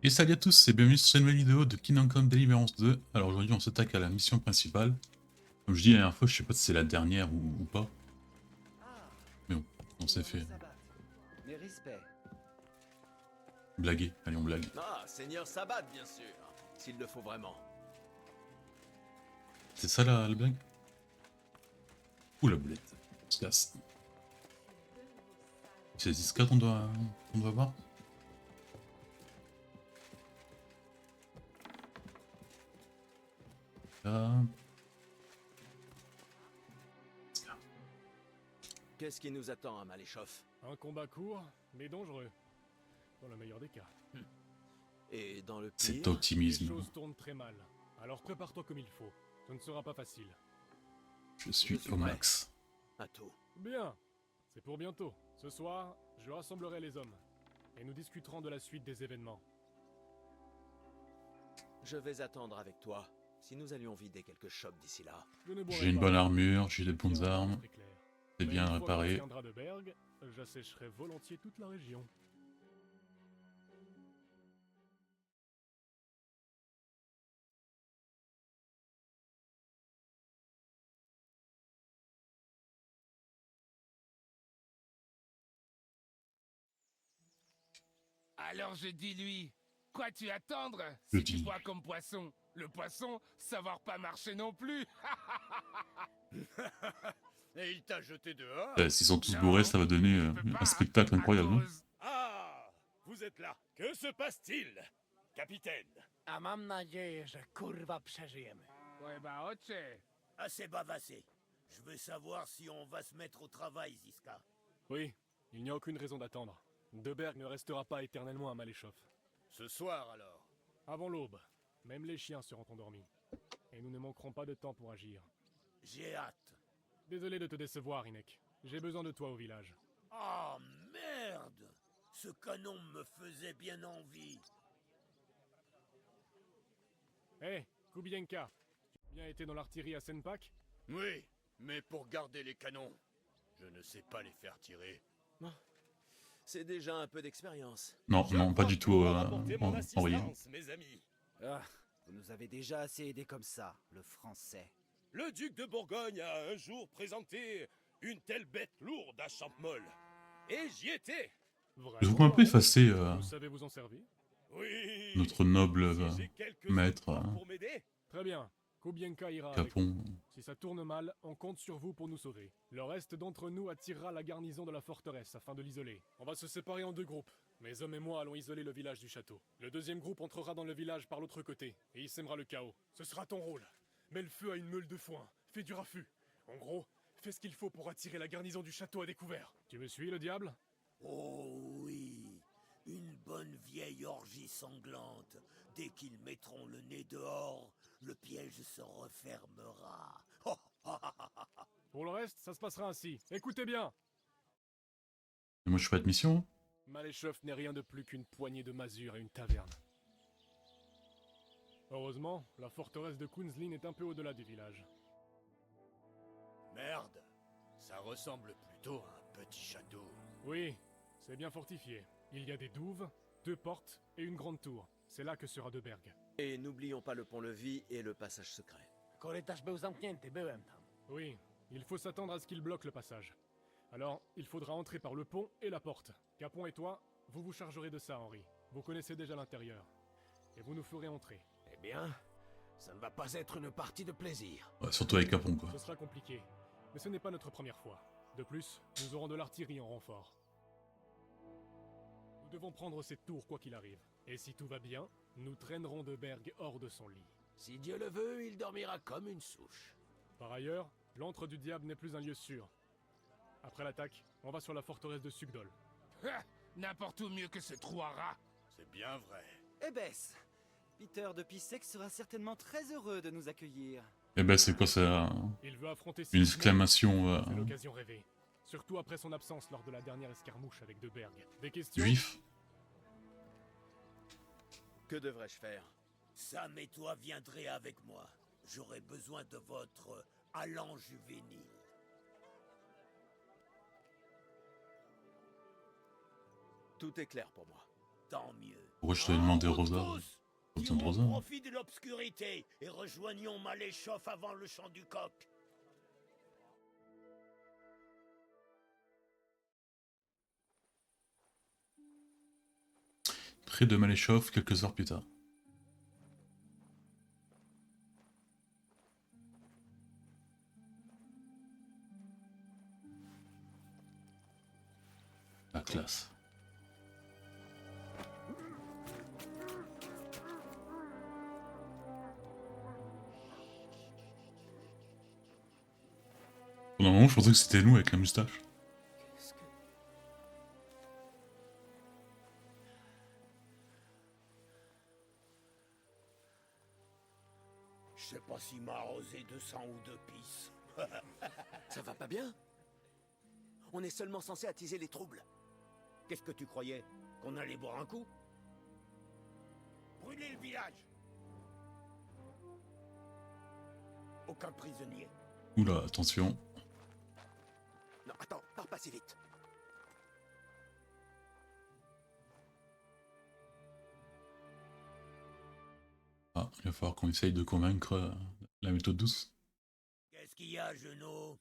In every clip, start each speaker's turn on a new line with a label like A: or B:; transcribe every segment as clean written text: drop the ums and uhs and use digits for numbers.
A: Et salut à tous et bienvenue sur cette nouvelle vidéo de Kingdom Come Deliverance 2. Alors aujourd'hui on s'attaque à la mission principale. Comme je dis la dernière fois, je sais pas si c'est la dernière ou pas. Mais bon, on s'est fait
B: Mes respects.
A: blaguer. Allez on blague.
C: Ah, Seigneur Sabbat, bien sûr, s'il le faut vraiment.
A: C'est ça la blague? Ouh la boulette. On se casse. C'est 10-4 on doit voir. Là.
C: Qu'est-ce qui nous attend à Maléchoff?
D: Un combat court, mais dangereux. Dans le meilleur des cas.
C: Et dans le
A: Cet
C: pire?
D: Les
A: optimisme.
D: choses tournent très mal. Alors prépare-toi comme il faut. Ce ne sera pas facile.
A: Je suis
C: suis
A: au
C: prêt.
A: max.
C: À tout.
D: Bien. C'est pour bientôt. Ce soir, je rassemblerai les hommes. Et nous discuterons de la suite des événements.
C: Je vais attendre avec toi. Si nous allions vider quelques shops d'ici là.
D: Je ne boirai
A: J'ai une
D: pas.
A: bonne armure, j'ai des bonnes
D: Très
A: armes.
D: clair.
A: C'est
D: Mais
A: bien
D: une fois qu'on
A: réparé.
D: reviendra de Berg, j'assécherai volontiers toute la région.
E: Alors je dis lui, quoi tu attendre
A: Je
E: si tu
A: dis.
E: bois comme poisson? Le poisson, savoir pas marcher non plus.
F: Et il t'a jeté dehors?
A: S'ils sont tous
E: Non,
A: bourrés, ça va donner
E: je peux pas,
A: un spectacle
E: à
A: incroyable. Hein.
E: cause-
F: Ah, vous êtes là. Que se passe-t-il, capitaine?
B: A mam nadzieję, że kurwa przeżyjemy.
E: Ouais bah oche.
F: Assez bavassé. Je veux savoir si on va se mettre au travail, Ziska.
D: Oui, il n'y a aucune raison d'attendre. De Berg ne restera pas éternellement à Maléchoff.
F: Ce soir, alors.
D: Avant l'aube, même les chiens seront endormis. Et nous ne manquerons pas de temps pour agir.
F: J'ai hâte.
D: Désolé de te décevoir, Inek. J'ai besoin de toi au village.
F: Oh, merde! Ce canon me faisait bien envie.
D: Hé, Kubienka, tu as bien été dans l'artillerie à Senpak?
F: Oui, mais pour garder les canons, je ne sais pas les faire tirer.
C: C'est déjà un peu d'expérience.
A: Non,
F: Je
A: non, pas
F: crois
A: du
F: que
A: tout
F: vous m'apportez mon
A: envoyé.
F: assistance, mes amis.
B: Ah, vous nous avez déjà assez aidés comme ça, le français.
F: Le duc de Bourgogne a un jour présenté une telle bête lourde à Champmoll. Et j'y étais.
D: Vraiment,
A: Je vous un peu effacer
D: Vous savez vous en servir?
F: Oui.
A: notre noble
F: Si j'ai quelques
A: maître,
F: efforts pour m'aider.
D: Très bien. Kubienka ira avec
A: Capon.
D: nous. Si ça tourne mal, on compte sur vous pour nous sauver. Le reste d'entre nous attirera la garnison de la forteresse afin de l'isoler. On va se séparer en deux groupes. Mes hommes et moi allons isoler le village du château. Le deuxième groupe entrera dans le village par l'autre côté, et il sèmera le chaos. Ce sera ton rôle. Mets le feu à une meule de foin. Fais du raffut. En gros, fais ce qu'il faut pour attirer la garnison du château à découvert. Tu me suis, le diable?
F: Oh oui, une bonne vieille orgie sanglante. Dès qu'ils mettront le nez dehors, le piège se refermera.
D: Pour le reste, ça se passera ainsi. Écoutez bien.
A: Et moi je fais pas de mission.
D: Maléchoff n'est rien de plus qu'une poignée de masures et une taverne. Heureusement, la forteresse de Kunzlin est un peu au-delà du village.
F: Merde, ça ressemble plutôt à un petit château.
D: Oui, c'est bien fortifié. Il y a des douves, deux portes et une grande tour. C'est là que sera de Berg.
C: Et n'oublions pas le pont-levis et le passage secret.
B: Korytarz był zamknięty, byłem tam.
D: Oui, il faut s'attendre à ce qu'il bloque le passage. Alors, il faudra entrer par le pont et la porte. Capon et toi, vous vous chargerez de ça, Henri. Vous connaissez déjà l'intérieur. Et vous nous ferez entrer.
F: Eh bien, ça ne va pas être une partie de plaisir.
A: Ouais, surtout avec Capon quoi.
D: Ce sera compliqué, mais ce n'est pas notre première fois. De plus, nous aurons de l'artillerie en renfort. Nous devons prendre cette tour quoi qu'il arrive. Et si tout va bien, nous traînerons de Berg hors de son lit.
F: Si Dieu le veut, il dormira comme une souche.
D: Par ailleurs, l'antre du diable n'est plus un lieu sûr. Après l'attaque, on va sur la forteresse de Sugdol.
E: Ha, n'importe où mieux que ce trou à rats.
F: C'est bien vrai.
B: Eh Bess, Peter de Pissek sera certainement très heureux de nous accueillir.
A: Eh ben c'est quoi ça?
D: Il veut affronter
A: Une
D: Sigismond.
A: exclamation
D: C'est l'occasion rêvée. Surtout après son absence lors de la dernière escarmouche avec De Berg. Des questions?
A: juif?
C: Que devrais-je faire?
F: Sam et toi viendrez avec moi. J'aurai besoin de votre allant juvénile.
C: Tout est clair pour moi.
F: Tant mieux.
A: Pourquoi je te demandais
F: En route
A: Rosa?
F: tous,
A: Pas besoin de
F: tirons
A: Rosa. Hein.
F: profit de l'obscurité et rejoignons Maléchoff avant le chant du coq.
A: Près de Maléchoff, quelques heures plus tard. La classe. Pendant un moment, je pensais que c'était nous avec la moustache.
C: Qu'est-ce que...
F: Je sais pas s'il m'a arrosé de sang ou de pisse.
C: Ça va pas bien? On est seulement censé attiser les troubles.
F: Qu'est-ce que tu croyais? Qu'on allait boire un coup? Brûler le village! Aucun prisonnier.
A: Oula, attention.
C: Non, attends, pars pas si vite.
A: Ah, il va falloir qu'on essaye de convaincre la méthode douce.
F: Qu'est-ce qu'il y a, Genot?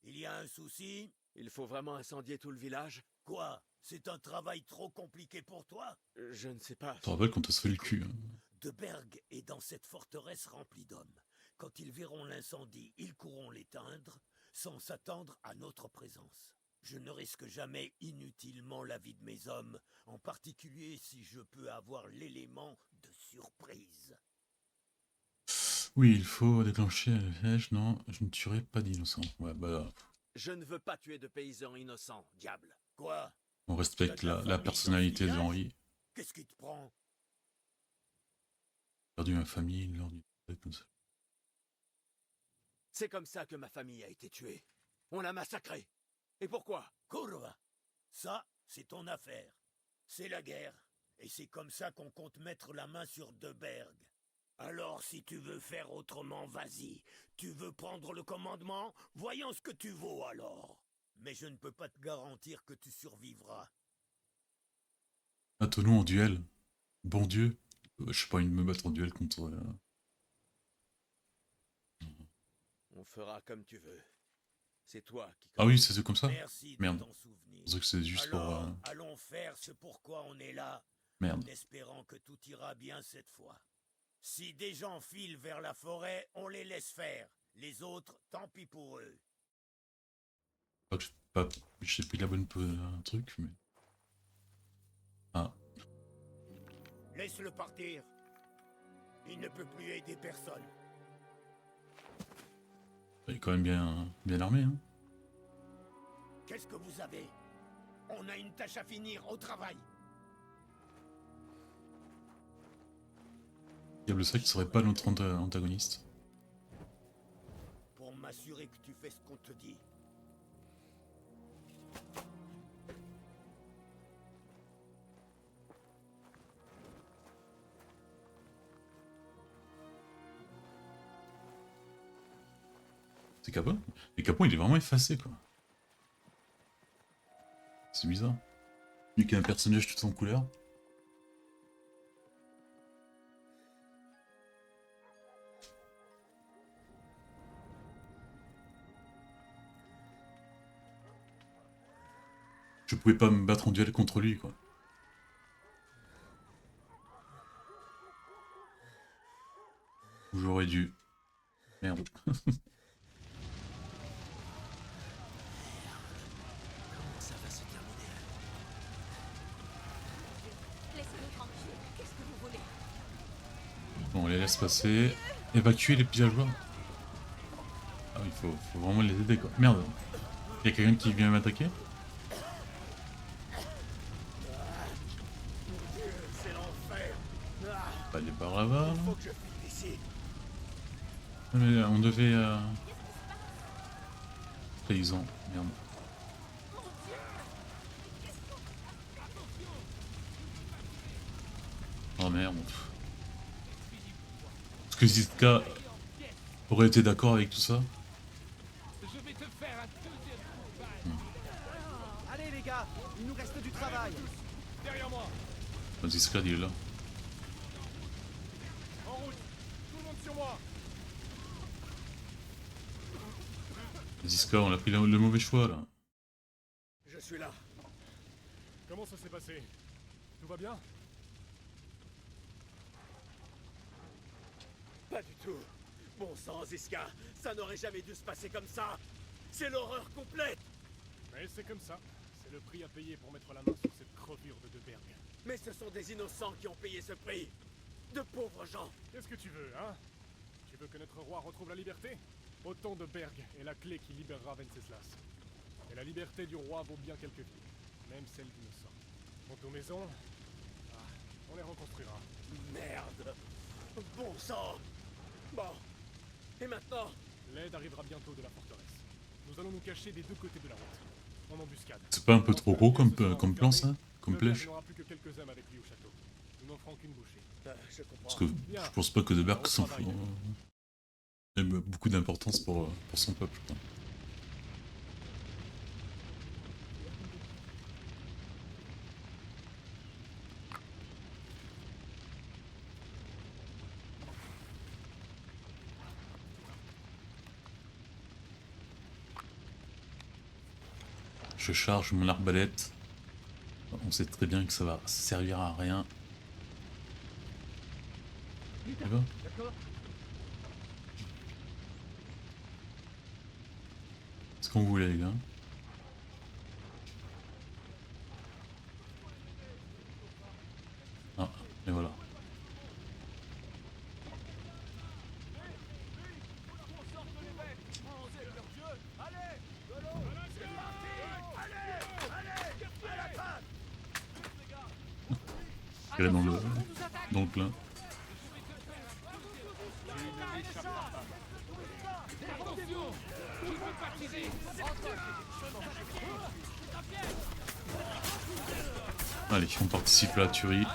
F: Il y a un souci?
C: Il faut vraiment incendier tout le village?
F: Quoi? C'est un travail trop compliqué pour toi?
C: Je ne sais pas.
A: Je te rappelle qu'on t'a se fait le cul. Hein.
F: De Berg est dans cette forteresse remplie d'hommes. Quand ils verront l'incendie, ils courront l'éteindre, sans s'attendre à notre présence. Je ne risque jamais inutilement la vie de mes hommes, en particulier si je peux avoir l'élément de surprise.
A: Oui, il faut déclencher la flèche. Non, je ne tuerai pas d'innocents. Ouais, bah,
C: Je ne veux pas tuer de paysans innocents, diable.
F: Quoi?
A: on respecte la personnalité d'Henri.
F: Qu'est-ce qui te prend?
A: J'ai perdu ma famille lors du... comme ça.
C: C'est comme ça que ma famille a été tuée. On l'a massacrée. Et pourquoi?
F: Kurva, ça, c'est ton affaire. C'est la guerre. Et c'est comme ça qu'on compte mettre la main sur De Berg. Alors, si tu veux faire autrement, vas-y. Tu veux prendre le commandement? Voyons ce que tu vaux alors. Mais je ne peux pas te garantir que tu survivras.
A: Attends-nous en duel. Bon Dieu. Je suis pas envie de me battre en duel contre...
C: On fera comme tu veux. C'est toi qui...
A: Ah oui, c'est comme ça?
F: Merci
A: Merde.
F: de t'en souvenir.
A: Je pensais que c'est juste
F: Alors,
A: pour...
F: allons faire ce pourquoi on est là,
A: Merde.
F: en espérant que tout ira bien cette fois. Si des gens filent vers la forêt, on les laisse faire. Les autres, tant pis pour eux.
A: J'ai pris la bonne truc, mais... Ah.
F: Laisse-le partir. Il ne peut plus aider personne.
A: Il est quand même bien armé, hein.
F: Qu'est-ce que vous avez? On a une tâche à finir, au travail.
A: Diable sait qu'il serait pas notre antagoniste.
F: Pour m'assurer que tu fais ce qu'on te dit.
A: C'est Capon? Et Capon, il est vraiment effacé, quoi. C'est bizarre. Lui qui a un personnage tout en couleur. Je pouvais pas me battre en duel contre lui, quoi. Ou j'aurais dû. Merde.
C: Ça va se terminer.
G: Laissez-nous tranquille. Qu'est-ce que vous voulez?
A: Bon, on les laisse passer. Évacuer les villageois. Ah, il faut vraiment les aider, quoi. Merde. Il y a quelqu'un qui vient m'attaquer?
F: C'est l'enfer.
A: Pas des par là-bas.
F: Faut que je file ici.
A: Mais on devait... Trahison, merde. Oh merde. Est-ce que Ziska aurait été d'accord avec tout ça?
E: Je vais te faire un deuxième coup de balle.
B: Allez les gars, il nous reste du travail.
D: Derrière moi.
A: Ziska il est là.
D: En route. Tout le monde sur moi.
A: Ziska, on a pris le mauvais choix là.
F: Je suis là.
D: Comment ça s'est passé? Tout va bien?
F: Pas du tout. Bon sang, Ziska, ça n'aurait jamais dû se passer comme ça. C'est l'horreur complète.
D: Mais c'est comme ça. C'est le prix à payer pour mettre la main sur cette crevure de Berg.
F: Mais ce sont des innocents qui ont payé ce prix. De pauvres gens.
D: Qu'est-ce que tu veux, hein? Tu veux que notre roi retrouve la liberté? Autant de Berg est la clé qui libérera Venceslas. Et la liberté du roi vaut bien quelques vies, même celle d'innocents. Quant aux maisons, on les reconstruira.
F: Merde. Bon sang. Bon. Et maintenant?
D: L'aide arrivera bientôt de la forteresse. Nous allons nous cacher des deux côtés de la route, en embuscade.
A: C'est pas un peu trop gros comme plan ça? Comme
D: Berg
A: plèche?
D: n'aura plus que quelques hommes avec lui au château. Nous n'en ferons qu'une bouchée.
F: Je comprends.
A: Parce que je pense pas que De Berg s'en fout. Il a beaucoup d'importance pour son peuple. Quoi. Je charge mon arbalète. On sait très bien que ça va servir à rien. Tu vas ? Ce qu'on voulait les gars. Ah, et voilà. Elle est dans le plein. Allez, on participe à la tuerie.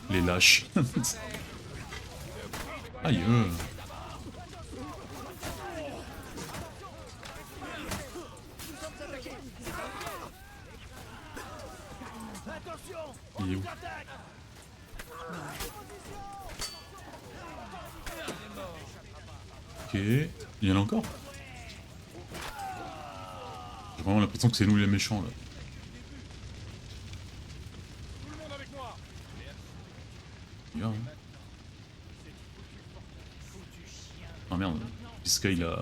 A: Les lâches. Aïe. Il est où? Ok, il y en a encore? J'ai vraiment l'impression que c'est nous les méchants là.
D: Tout le monde avec moi.
A: Bien, hein. Ah merde, Ziska il a...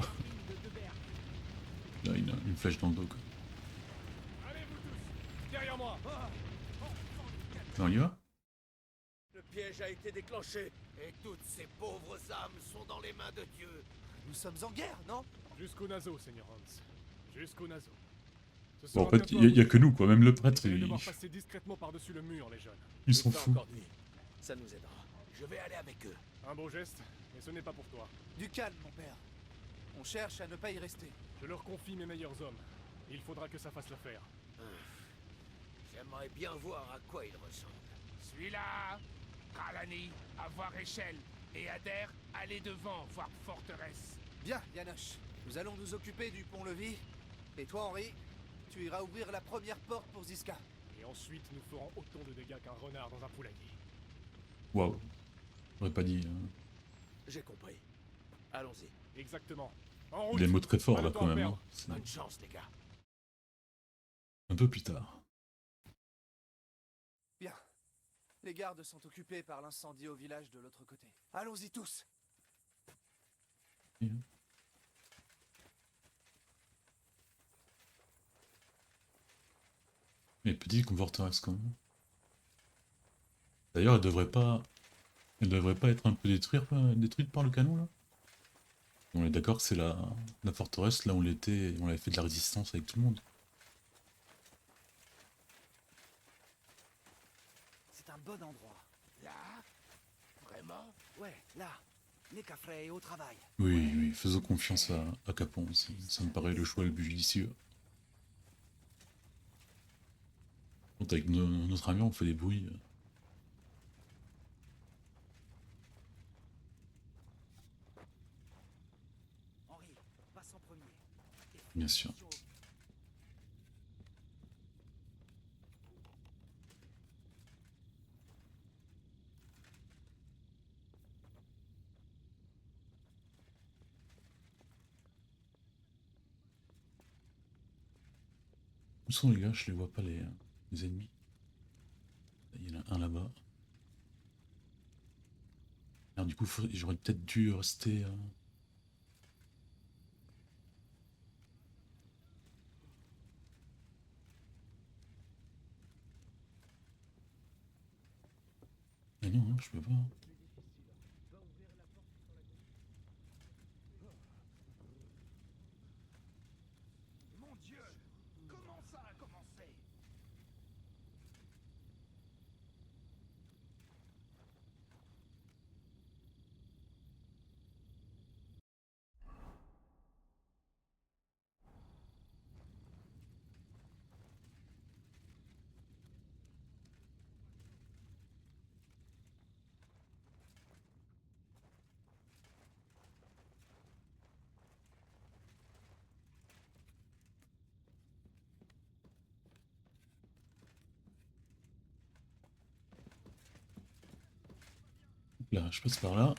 A: Là, il a une flèche dans le dos quoi.
D: Allez vous tous, derrière moi.
A: On y va?
F: Le piège a été déclenché. Et toutes ces pauvres âmes sont dans les mains de Dieu.
B: Nous sommes en guerre, non?
D: Jusqu'au naseau, Seigneur Hans. Jusqu'au naseau. Ce
A: Bon, en
D: sera
A: fait,
D: bientôt à
A: il y a
D: vous.
A: que nous quoi, même le prêtre
D: Vous allez
A: il
D: devoir passer discrètement par-dessus le mur, les jeunes.
A: s'en
F: Ça
A: fout.
F: encore nuit. Ça nous aidera. Je vais aller avec eux.
D: Un beau geste, mais ce n'est pas pour toi.
B: Du calme, mon père. On cherche à ne pas y rester.
D: Je leur confie mes meilleurs hommes. Il faudra que ça fasse l'affaire.
F: J'aimerais bien voir à quoi ils ressemblent.
E: Celui-là, Ralani, à voir échelle. Et Adair, allez devant, voir forteresse.
B: Bien, Yanoche. Nous allons nous occuper du pont-levis. Et toi, Henri, tu iras ouvrir la première porte pour Ziska.
D: Et ensuite, nous ferons autant de dégâts qu'un renard dans un poulailler.
A: Waouh. J'aurais pas dit.
F: J'ai compris. Allons-y.
D: Exactement. En route.
A: Des mots très forts
D: Pas
A: là
D: de temps
A: quand
D: à
A: même.
D: perdre.
A: Hein. C'est
F: Bonne chance, les gars.
A: un peu plus tard.
B: Bien. Les gardes sont occupés par l'incendie au village de l'autre côté. Allons-y tous.
A: Mais petite forteresse quand même. D'ailleurs, elle devrait pas être un peu détruite par le canon là. On est d'accord que c'est la forteresse là où on l'avait fait de la résistance avec tout le monde.
B: un bon endroit.
E: Là? Vraiment?
B: Ouais, là. N'est frais et au travail.
A: Oui, oui, faisons confiance à Capon, ça me paraît le choix le plus judicieux. Quand avec notre ami on fait des bruits.
B: Henri, passe en premier.
A: Bien sûr. Où sont les gars? Je les vois pas les ennemis. Il y en a un là-bas. Alors du coup, j'aurais peut-être dû rester... Ah non, hein, je peux pas.
E: Mon Dieu! Comment ça a commencé?
A: Là, je passe par là.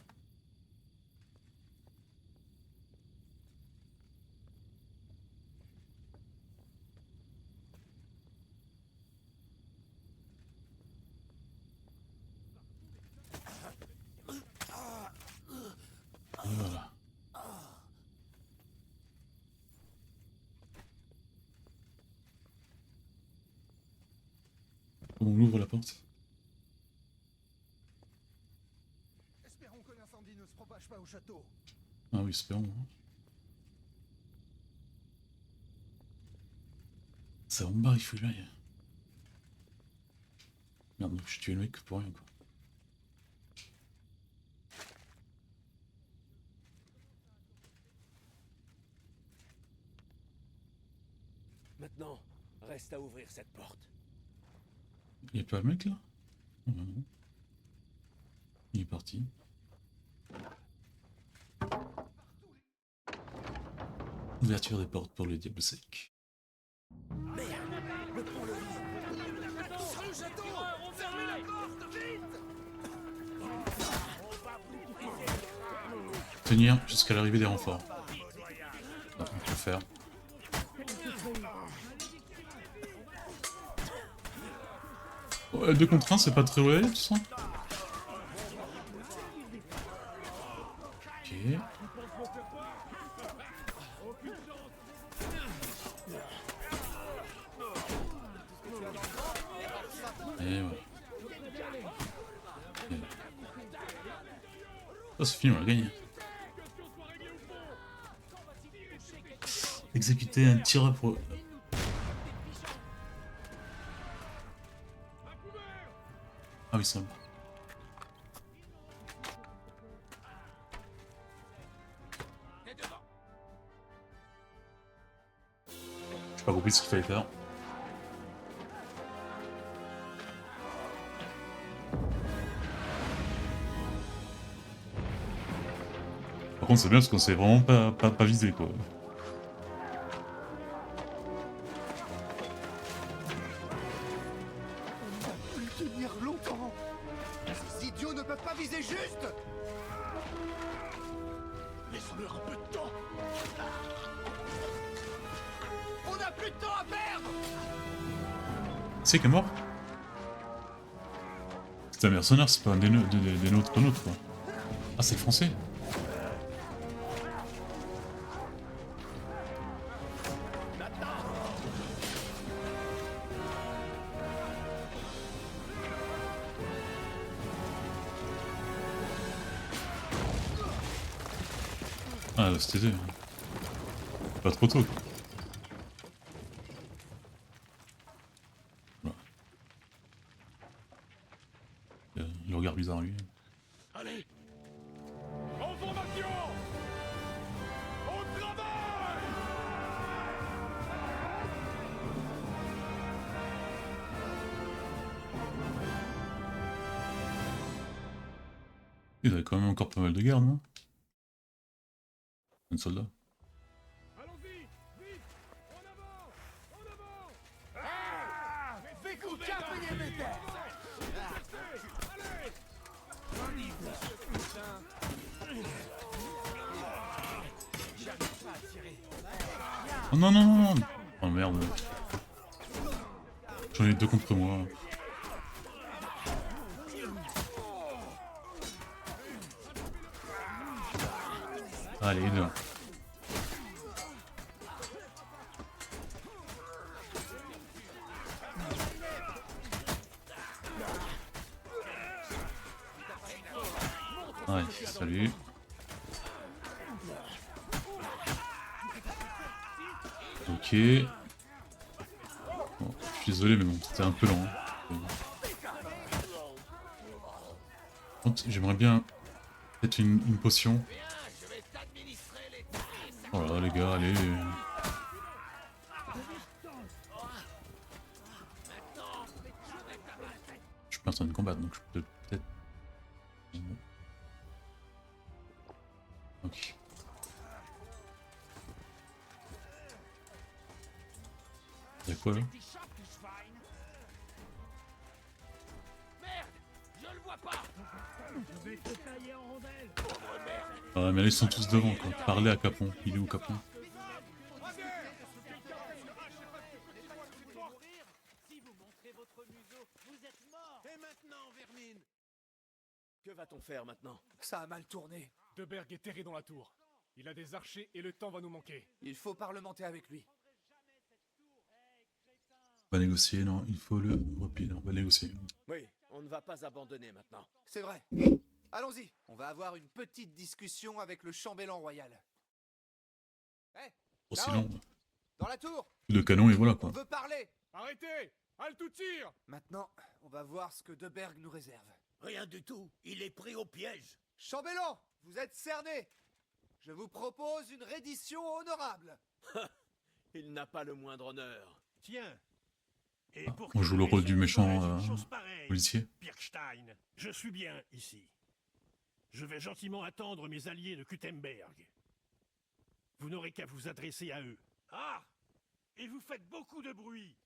A: Et voilà. Comment on ouvre la porte?
B: Espérons que l'incendie ne se propage pas au château.
A: Ah oui, espérons. Hein. Ça va me barrer, il faut que j'aille. Merde, je tué le mec pour rien quoi.
C: Maintenant, reste à ouvrir cette porte.
A: Il y a pas le mec là? Oh, non, non. Il est parti. Ouverture des portes pour le diable sec. Tenir jusqu'à l'arrivée des renforts. On peut le faire. Ouais, 2 contre 1, c'est pas très loin tout ça. Ok. Et voilà. Oh, c'est fini, on a gagné. Exécuter un tir pour... Ah oui, c'est bon. J'ai pas compris ce qu'il fallait faire. Par contre, c'est bien parce qu'on s'est vraiment pas visé quoi.
B: Tenir longtemps. Ces idiots ne peuvent pas viser juste.
F: Laisse-leur un peu de temps.
B: On n'a plus de temps à perdre.
A: C'est qui est mort? C'est un mercenaire, c'est pas un des nôtres quoi. Ah, c'est le français? Ah, c'était pas trop tôt quoi. Voilà. le regard bizarre lui.
C: Allez,
D: En formation! Au travail!
A: Il y avait quand même encore pas mal de gardes, non? Un soldat.
D: Allons-y! Vite! En avant! En avant!
E: Ah!
B: Fais coup de cap, Yéméter.
D: Allez!
A: Oh non, non, non, non. Oh merde. J'en ai deux contre moi. Allez, deux. Ouais, salut. Ok. Bon, je suis désolé, mais bon, c'était un peu lent. J'aimerais bien peut-être une potion. Oh là, les gars, allez. Je suis pas en train de combattre, donc je peux peut-être... Ok. Y'a quoi là? Ah mais là ils sont tous devant quoi. Parlez à Capon. Il est où Capon?
C: si vous montrez votre museau, vous êtes mort. Et maintenant, Vermine? Que va-t-on faire maintenant?
B: Ça a mal tourné.
D: De Berg est terré dans la tour. Il a des archers et le temps va nous manquer.
B: Il faut parlementer avec lui.
A: On va négocier, non, il faut le replier, on va négocier.
C: Oui, on ne va pas abandonner maintenant.
B: C'est vrai. Allons-y. On va avoir une petite discussion avec le chambellan royal. Hé,
A: Aussi long.
B: dans la tour.
A: Coup de canon et voilà
B: On
A: quoi.
B: veut parler.
D: Arrêtez! Halte ou tire!
B: Maintenant, on va voir ce que De Berg nous réserve.
F: Rien du tout. Il est pris au piège.
B: Chambellan, vous êtes cerné. Je vous propose une reddition honorable.
C: Il n'a pas le moindre honneur.
H: Tiens. Et
A: Ah,
H: pour
A: on joue le
H: quelle
A: rôle du
H: raison
A: méchant,
H: ferais-je une chose pareille,
A: policier.
H: Pirkstein, je suis bien ici. Je vais gentiment attendre mes alliés de Kutemberg. Vous n'aurez qu'à vous adresser à eux. Ah! Et vous faites beaucoup de bruit.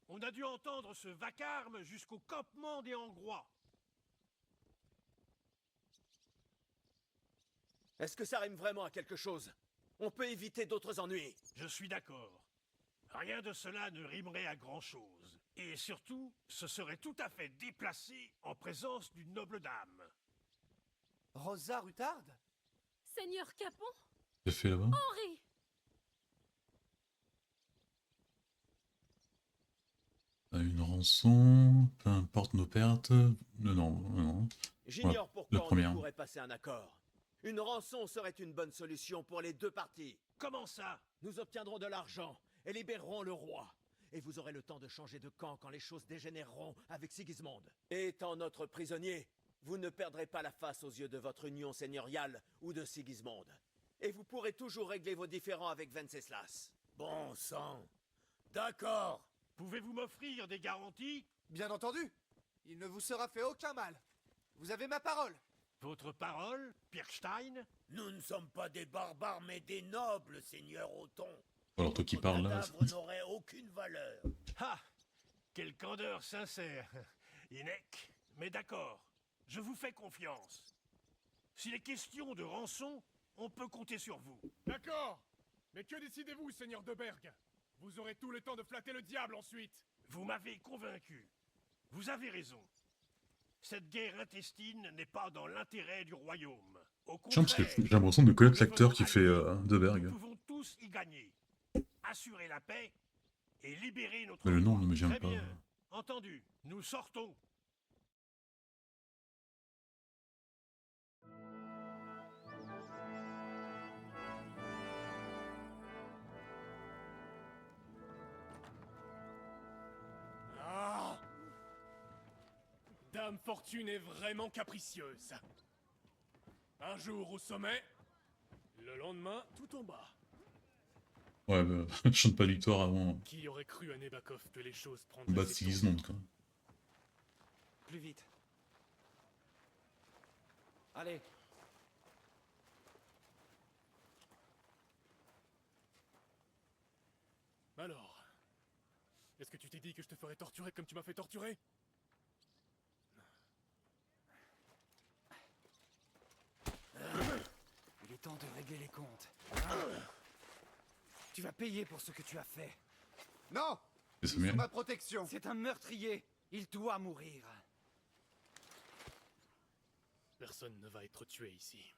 H: On a dû entendre ce vacarme jusqu'au campement des Hongrois.
C: Est-ce que ça rime vraiment à quelque chose? On peut éviter d'autres ennuis.
H: Je suis d'accord. Rien de cela ne rimerait à grand-chose. Et surtout, ce serait tout à fait déplacé en présence d'une noble dame.
B: Rosa Rutard?
G: Seigneur Capon,
A: C'est fait là-bas.
G: Henri,
A: Une rançon, peu importe nos pertes. Non.
C: J'ignore
A: la
C: pourquoi on
A: première.
C: ne pourrait passer un accord. Une rançon serait une bonne solution pour les deux parties.
H: Comment ça?
C: Nous obtiendrons de l'argent et libérerons le roi. Et vous aurez le temps de changer de camp quand les choses dégénéreront avec Sigismond. Étant notre prisonnier, vous ne perdrez pas la face aux yeux de votre union seigneuriale ou de Sigismond. Et vous pourrez toujours régler vos différends avec Venceslas.
F: Bon sang. D'accord.
H: Pouvez-vous m'offrir des garanties?
B: Bien entendu. Il ne vous sera fait aucun mal. Vous avez ma parole.
H: Votre parole, Pirkstein?
F: Nous ne sommes pas des barbares, mais des nobles, seigneur Othon.
A: Alors toi qui
F: Votre
A: parles là.
F: cadavre n'aurait aucune valeur.
H: Ah! Quelle candeur sincère! Inek, mais d'accord, je vous fais confiance. S'il est question de rançon, on peut compter sur vous.
D: D'accord! Mais que décidez-vous, Seigneur de Berg? Vous aurez tout le temps de flatter le diable ensuite!
H: Vous m'avez convaincu. Vous avez raison. Cette guerre intestine n'est pas dans l'intérêt du royaume. Au
A: Tiens, parce que
H: contraire,
A: j'ai l'impression de connaître l'acteur qui fait De Berg.
H: nous pouvons tous y gagner. Assurer la paix et libérer notre
A: Mais le nom
H: roi.
A: ne me vient
H: Très
A: pas.
H: bien. Entendu. Nous sortons.
D: Dame Fortune est vraiment capricieuse. Un jour au sommet, le lendemain tout en bas.
A: Ouais, bah, je chante pas victoire avant
D: Qui aurait cru à Nebakov que les choses
A: le
D: prendraient
A: bas de
D: ces tours?
A: Sigismond, quoi.
B: Plus vite. Allez.
D: Alors, est-ce que tu t'es dit que je te ferais torturer comme tu m'as fait torturer?
B: Il est temps de régler les comptes. Tu vas payer pour ce que tu as fait. Non!
A: C'est
B: Il est
A: mieux.
B: sous ma protection. C'est un meurtrier. Il doit mourir.
D: Personne ne va être tué ici.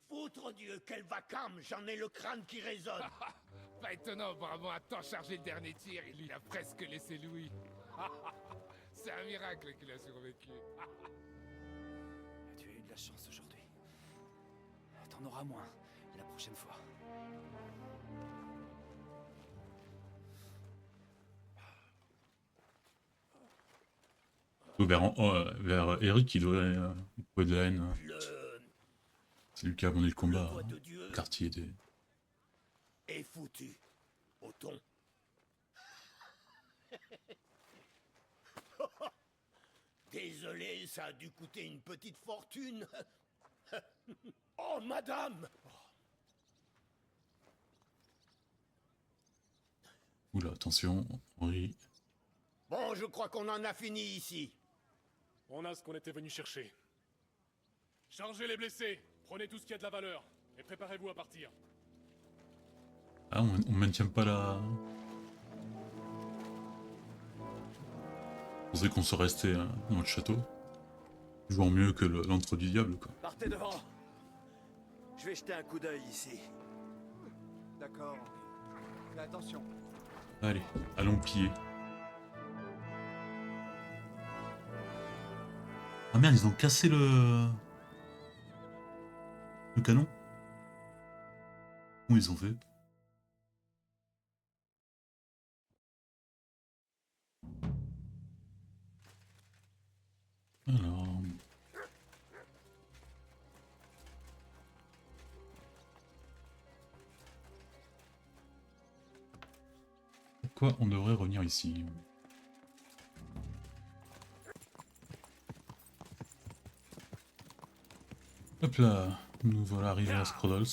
F: Foutre Dieu, quel vacarme, j'en ai le crâne qui résonne.
E: Pas étonnant, vraiment à temps chargé le dernier tir, il lui a presque laissé Louis. C'est un miracle qu'il a survécu.
B: Tu as eu de la chance aujourd'hui. T'en auras moins la prochaine fois.
A: Vers Eric, il devrait trouver de la haine.
F: Le...
A: C'est lui qui a abandonné le combat
F: voix
A: hein,
F: de Dieu
A: au quartier des...
F: est foutu. Othon. Désolé, ça a dû coûter une petite fortune. Oh, madame!
A: Oula, attention, Henri.
F: Bon, je crois qu'on en a fini ici.
D: On a ce qu'on était venu chercher. Chargez les blessés, prenez tout ce qui a de la valeur, et préparez-vous à partir.
A: Ah, on maintient pas la... Je pensais qu'on serait resté dans notre château. Jouant mieux que l'antre du diable, quoi.
C: Partez devant. Je vais jeter un coup d'œil ici.
B: D'accord. Fais attention.
A: Allez, allons piller. Ah merde, ils ont cassé le canon? Comment ils ont fait? Alors... Pourquoi on devrait revenir ici? Hop là, nous voilà arrivés à Scroddles.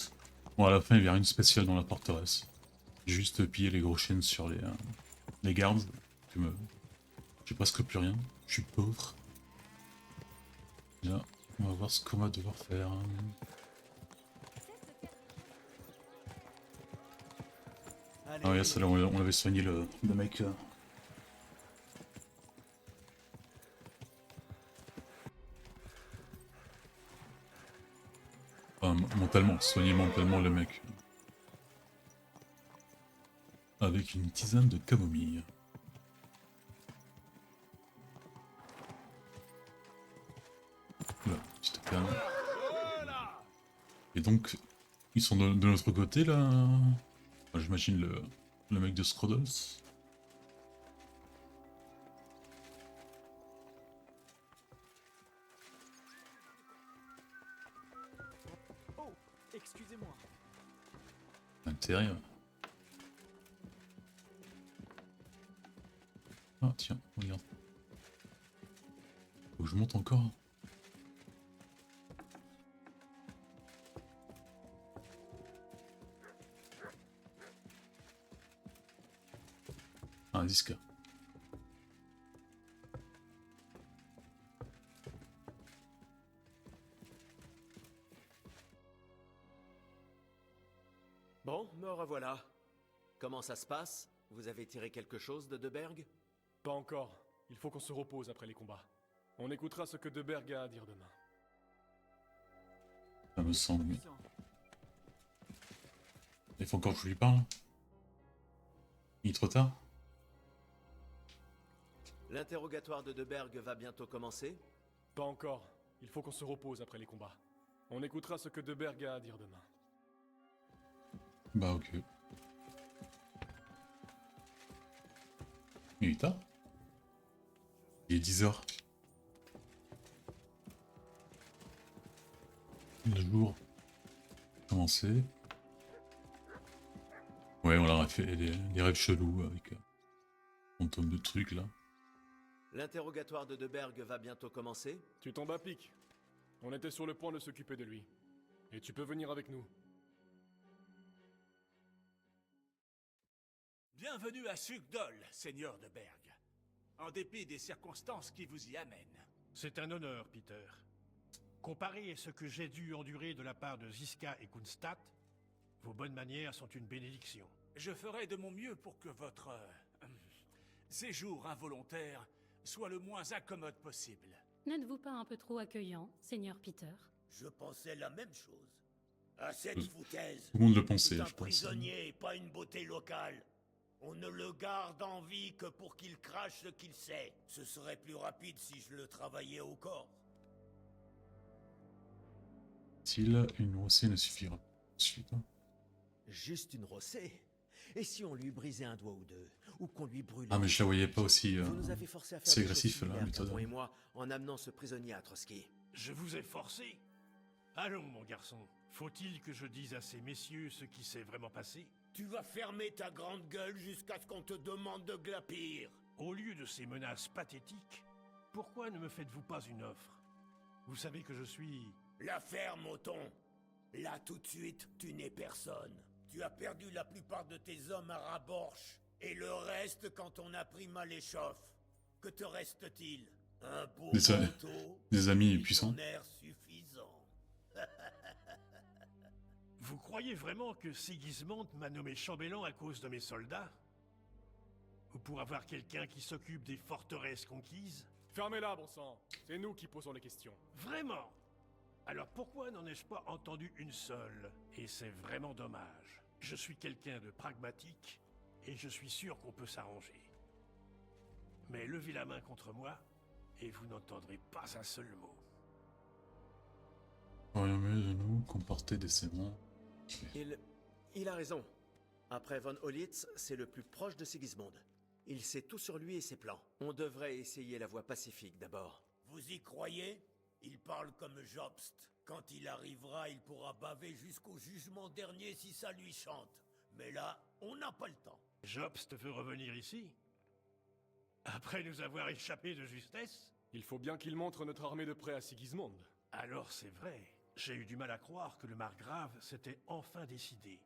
A: Bon, à la fin, il y a rien de spécial dans la forteresse. Juste piller les gros chaînes sur les gardes. J'ai presque plus rien. Je suis pauvre. Là, on va voir ce qu'on va devoir faire.
B: Allez.
A: Ah ouais, ça là, on avait soigné le mec. Soigner mentalement le mec. Avec une tisane de camomille. Là, tu te calmes. Et donc, ils sont de notre côté là. Enfin, j'imagine le mec de Scroddles.
B: Oh, excusez-moi.
A: Intérêt. Ah tiens, regarde. Faut que je monte encore. Ah, 10K.
C: Bon, me revoilà. Comment ça se passe? Vous avez tiré quelque chose de Deberg?
D: Pas encore. Il faut qu'on se repose après les combats. On écoutera ce que Deberg a à dire demain.
A: Ça me semble. Mais... il faut encore que je lui parle. Il est trop tard.
C: L'interrogatoire de Deberg va bientôt commencer?
D: Pas encore. Il faut qu'on se repose après les combats. On écoutera ce que Deberg a à dire demain.
A: Bah ok. Il est tard. Il est 10h. Le jour. Commencé. Ouais, on leur a fait les rêves chelous avec un tonne de trucs là.
C: L'interrogatoire de Deberg va bientôt commencer.
D: Tu tombes à pic. On était sur le point de s'occuper de lui. Et tu peux venir avec nous.
F: Bienvenue à Sugdol, seigneur de Berg. En dépit des circonstances qui vous y amènent.
H: C'est un honneur, Peter. Comparé à ce que j'ai dû endurer de la part de Ziska et Kunstadt, vos bonnes manières sont une bénédiction.
F: Je ferai de mon mieux pour que votre séjour involontaire soit le moins incommode possible.
G: N'êtes-vous pas un peu trop accueillant, Seigneur Peter?
F: Je pensais la même chose. À cette foutaise.
A: Tout le monde le pensait,
F: C'est un
A: je pense.
F: prisonnier et pas une beauté locale. On ne le garde en vie que pour qu'il crache ce qu'il sait. Ce serait plus rapide si je le travaillais au corps.
A: S'il une rossée ne suffira pas. Suite, hein.
C: Juste une rossée. Et si on lui brisait un doigt ou deux, ou qu'on lui brûlait?
A: Ah mais je la voyais pas aussi.
C: Vous nous avez forcé à faire
A: c'est
C: des choses
A: agressif, là,
C: similaires,
A: méthode.
C: Capon et moi, en amenant ce prisonnier à Trotsky.
H: Je vous ai forcé. Allons, mon garçon. Faut-il que je dise à ces messieurs ce qui s'est vraiment passé?
F: Tu vas fermer ta grande gueule jusqu'à ce qu'on te demande de glapir.
H: Au lieu de ces menaces pathétiques, pourquoi ne me faites-vous pas une offre? Vous savez que je suis...
F: La ferme, Othon. Là, tout de suite, tu n'es personne. Tu as perdu la plupart de tes hommes à Raborche. Et le reste quand on a pris mal l'échauffe. Que te reste-t-il? Un beau
A: Des-
F: manteau
A: des amis
F: et
A: puissants.
F: ton air suffisant.
H: Vous croyez vraiment que Sigismond m'a nommé chambellan à cause de mes soldats? Ou pour avoir quelqu'un qui s'occupe des forteresses conquises?
D: Fermez-la, bon sang. C'est nous qui posons les questions.
H: Vraiment? Alors pourquoi n'en ai-je pas entendu une seule? Et c'est vraiment dommage. Je suis quelqu'un de pragmatique, et je suis sûr qu'on peut s'arranger. Mais levez la main contre moi, et vous n'entendrez pas un seul mot.
A: Aurions mieux de nous comporter décemment.
C: Il a raison. Après von Holitz, c'est le plus proche de Sigismond. Il sait tout sur lui et ses plans. On devrait essayer la voie pacifique d'abord.
F: Vous y croyez? Il parle comme Jobst. Quand il arrivera, il pourra baver jusqu'au jugement dernier si ça lui chante. Mais là, on n'a pas le temps.
H: Jobst veut revenir ici? Après nous avoir échappé de justesse?
D: Il faut bien qu'il montre notre armée de près à Sigismond.
H: Alors c'est vrai. J'ai eu du mal à croire que le margrave s'était enfin décidé.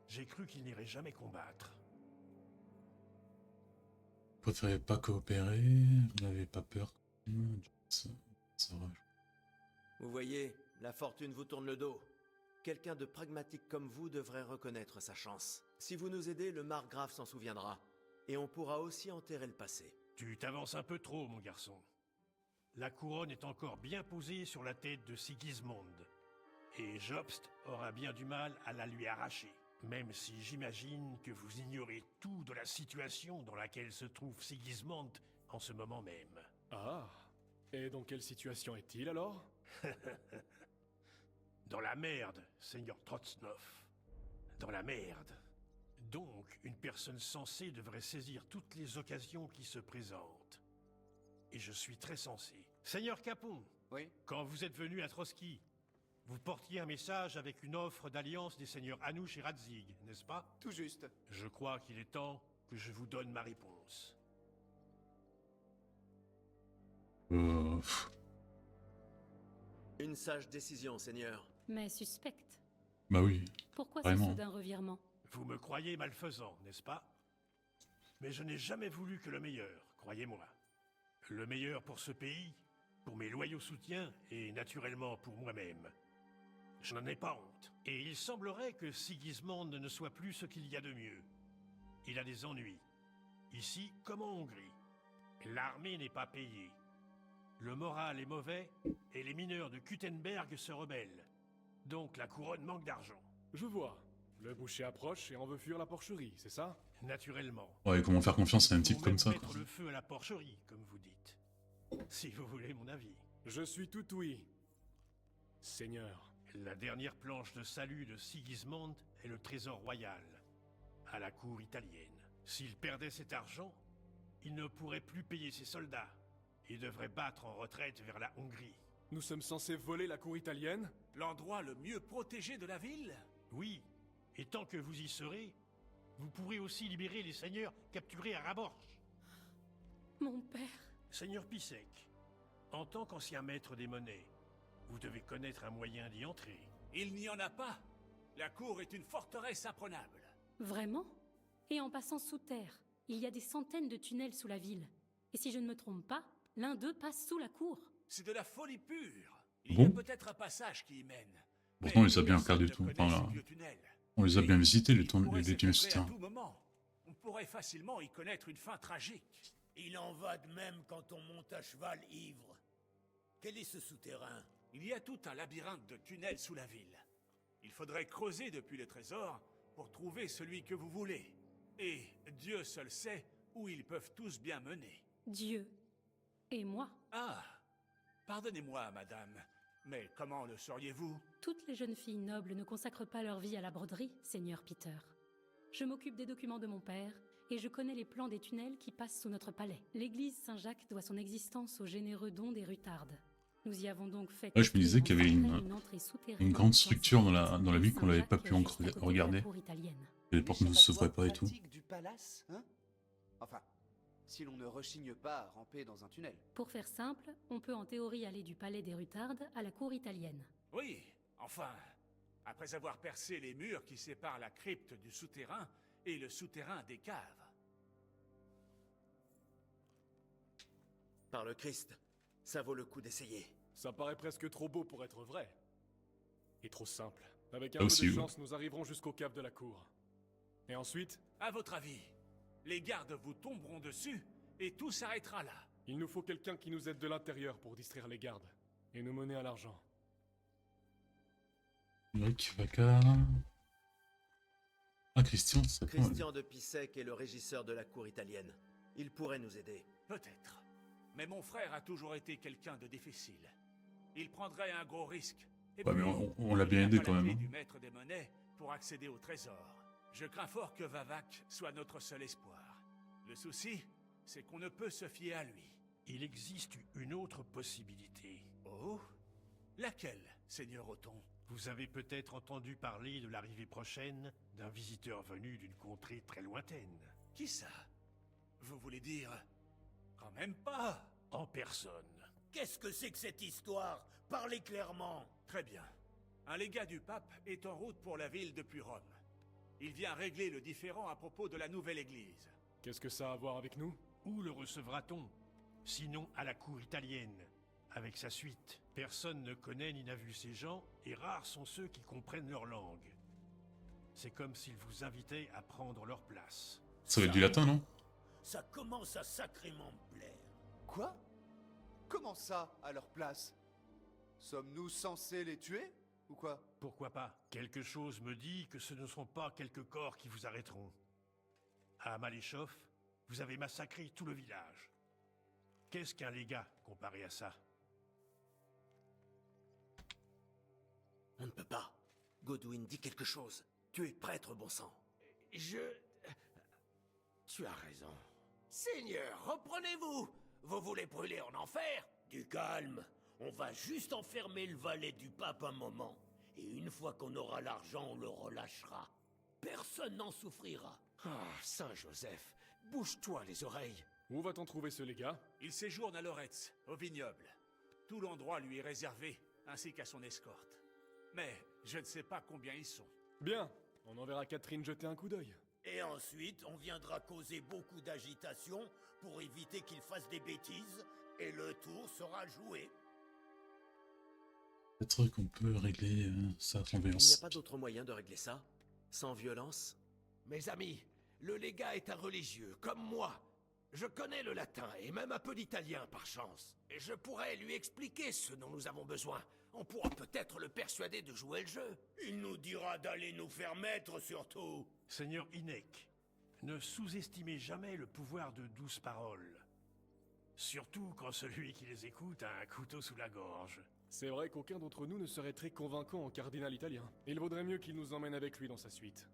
H: J'ai cru qu'il n'irait jamais combattre.
A: Vous préférez pas coopérer? Vous n'avez pas peur? Ça va.
C: Vous voyez, la fortune vous tourne le dos. Quelqu'un de pragmatique comme vous devrait reconnaître sa chance. Si vous nous aidez, le margrave s'en souviendra. Et on pourra aussi enterrer le passé.
H: Tu t'avances un peu trop, mon garçon. La couronne est encore bien posée sur la tête de Sigismond. Et Jobst aura bien du mal à la lui arracher. Même si j'imagine que vous ignorez tout de la situation dans laquelle se trouve Sigismond en ce moment même.
D: Ah. Et dans quelle situation est-il alors?
H: Dans la merde, Seigneur Trotznov. Dans la merde. Donc, une personne sensée devrait saisir toutes les occasions qui se présentent. Et je suis très sensé. Seigneur Capon,
B: Oui?
H: quand vous êtes venu à Trotsky, vous portiez un message avec une offre d'alliance des seigneurs Anouch et Radzig, n'est-ce pas?
B: Tout juste.
H: Je crois qu'il est temps que je vous donne ma réponse.
A: Pff,
C: Une sage décision, Seigneur.
G: Mais suspecte.
A: bah oui.
G: Pourquoi
A: Vraiment.
G: ce soudain revirement?
H: Vous me croyez malfaisant, n'est-ce pas? Mais je n'ai jamais voulu que le meilleur, croyez-moi. Le meilleur pour ce pays, pour mes loyaux soutiens et naturellement pour moi-même. Je n'en ai pas honte. Et il semblerait que Sigismond ne soit plus ce qu'il y a de mieux. Il a des ennuis. Ici comme en Hongrie. L'armée n'est pas payée. Le moral est mauvais et les mineurs de Kuttenberg se rebellent. Donc la couronne manque d'argent.
D: Je vois. Le boucher approche et on veut fuir la porcherie, c'est ça?
H: Naturellement.
A: Ouais, comment faire confiance à un type
H: Pour
A: comme
H: même
A: ça,
H: mettre
A: quoi.
H: le feu à la porcherie, comme vous dites. Si vous voulez mon avis.
D: Je suis tout oui. Seigneur.
H: La dernière planche de salut de Sigismond est le trésor royal, à la cour italienne. S'il perdait cet argent, il ne pourrait plus payer ses soldats. Il devrait battre en retraite vers la Hongrie.
D: Nous sommes censés voler la cour italienne?
F: L'endroit le mieux protégé de la ville?
H: Oui, et tant que vous y serez, vous pourrez aussi libérer les seigneurs capturés à Raborch.
G: Mon père.
H: Seigneur Pisek, en tant qu'ancien maître des monnaies, vous devez connaître un moyen d'y entrer.
F: Il n'y en a pas. La cour est une forteresse imprenable.
G: Vraiment? Et en passant sous terre, il y a des centaines de tunnels sous la ville. Et si je ne me trompe pas, l'un d'eux passe sous la cour.
F: C'est de la folie pure. Il
A: Bon.
F: y a peut-être un passage qui y mène.
A: Pourtant, on
F: Mais
A: les a bien
F: personne
A: regardés
F: ne
A: tout.
F: connaît
A: Enfin,
F: ces
A: là,
F: vieux tunnels.
A: on les a bien visités,
F: Il pourrait
A: les tunnels
F: s'effondrer à
A: souterrains.
F: tout moment. On pourrait facilement y connaître une fin tragique.
I: Il en va de même quand on monte à cheval ivre. Quel est ce souterrain?
F: Il y a tout un labyrinthe de tunnels sous la ville. Il faudrait creuser depuis le trésor pour trouver celui que vous voulez. Et Dieu seul sait où ils peuvent tous bien mener.
G: Dieu. Et moi.
F: Ah, pardonnez-moi, madame, mais comment le sauriez-vous?
G: Toutes les jeunes filles nobles ne consacrent pas leur vie à la broderie, Seigneur Peter. Je m'occupe des documents de mon père, et je connais les plans des tunnels qui passent sous notre palais. L'église Saint-Jacques doit son existence aux généreux dons des Rutardes. Nous y avons donc fait...
A: Ouais, je me disais qu'il y avait
G: entrée souterraine
A: une grande structure dans la ville qu'on n'avait pas pu
G: Saint-Jacques, juste à côté de la
A: regarder.
G: cour italienne.
A: Et les portes ne s'ouvraient pas et tout.
B: Pratique du palace, hein? Enfin, si l'on ne rechigne pas à ramper dans un tunnel.
G: Pour faire simple, on peut en théorie aller du palais des Rutardes à la cour italienne.
F: Oui, enfin, après avoir percé les murs qui séparent la crypte du souterrain et le souterrain des caves.
C: Par le Christ, ça vaut le coup d'essayer.
D: Ça paraît presque trop beau pour être vrai. Et trop simple. Avec un
A: Ah
D: peu
A: aussi,
D: de
A: oui.
D: chance, nous arriverons jusqu'aux caves de la cour. Et ensuite,
F: À votre avis, les gardes vous tomberont dessus et tout s'arrêtera là.
D: il nous faut quelqu'un qui nous aide de l'intérieur pour distraire les gardes. Et nous mener à l'argent.
A: Rick Vaca. Ah, Christian, ça serait pas mal.
C: Christian de Pisek est le régisseur de la cour italienne. Il pourrait nous aider.
F: Peut-être. Mais mon frère a toujours été quelqu'un de difficile. Il prendrait un gros risque. Et
A: Ouais, mais
F: puis,
A: on l'a bien
F: il n'a
A: aidé
F: pas
A: quand
F: la
A: même,
F: clé
A: hein.
F: du maître des monnaies pour accéder au trésor. Je crains fort que Vavac soit notre seul espoir. Le souci, c'est qu'on ne peut se fier à lui.
H: Il existe une autre possibilité.
F: Oh? Laquelle, Seigneur Othon?
H: Vous avez peut-être entendu parler de l'arrivée prochaine d'un visiteur venu d'une contrée très lointaine.
F: Qui ça? Vous voulez dire... Quand même pas.
H: En personne.
I: Qu'est-ce que c'est que cette histoire? Parlez clairement.
F: Très bien. Un légat du pape est en route pour la ville depuis Rome. Il vient régler le différend à propos de la nouvelle église.
D: Qu'est-ce que ça a à voir avec nous?
H: Où le recevra-t-on? Sinon à la cour italienne, avec sa suite. Personne ne connaît ni n'a vu ces gens, et rares sont ceux qui comprennent leur langue. C'est comme s'ils vous invitaient à prendre leur place.
A: Ça va être du latin, non?
I: Ça commence à sacrément me plaire.
B: Quoi? Comment ça, à leur place? Sommes-nous censés les tuer? Ou quoi?
H: Pourquoi pas? Quelque chose me dit que ce ne sont pas quelques corps qui vous arrêteront. À Maléchoff, vous avez massacré tout le village. Qu'est-ce qu'un légat comparé à ça?
C: On ne peut pas. Godwin dit quelque chose. Tu es prêtre, bon sang.
F: Tu as raison.
I: Seigneur, reprenez-vous. Vous voulez brûler en enfer? Du calme. On va juste enfermer le valet du pape un moment. Et une fois qu'on aura l'argent, on le relâchera. Personne n'en souffrira.
F: Ah, Saint-Joseph, bouge-toi les oreilles.
D: Où va-t-on trouver ce légat?
F: Il séjourne à Loretz, au vignoble. Tout l'endroit lui est réservé, ainsi qu'à son escorte. Mais je ne sais pas combien ils sont.
D: Bien, on enverra Catherine jeter un coup d'œil.
I: Et ensuite, on viendra causer beaucoup d'agitation pour éviter qu'il fasse des bêtises, et le tour sera joué.
A: Peut-être qu'on peut régler sa
C: Il n'y a
A: convenance.
C: pas d'autre moyen de régler ça? Sans violence?
F: Mes amis, le légat est un religieux, comme moi. Je connais le latin et même un peu d'italien par chance. Et je pourrais lui expliquer ce dont nous avons besoin. On pourra peut-être le persuader de jouer le jeu.
I: Il nous dira d'aller nous faire mettre, surtout.
H: Seigneur Inek, ne sous-estimez jamais le pouvoir de douces paroles. Surtout quand celui qui les écoute a un couteau sous la gorge.
D: C'est vrai qu'aucun d'entre nous ne serait très convaincant en cardinal italien. Il vaudrait mieux qu'il nous emmène avec lui dans sa suite.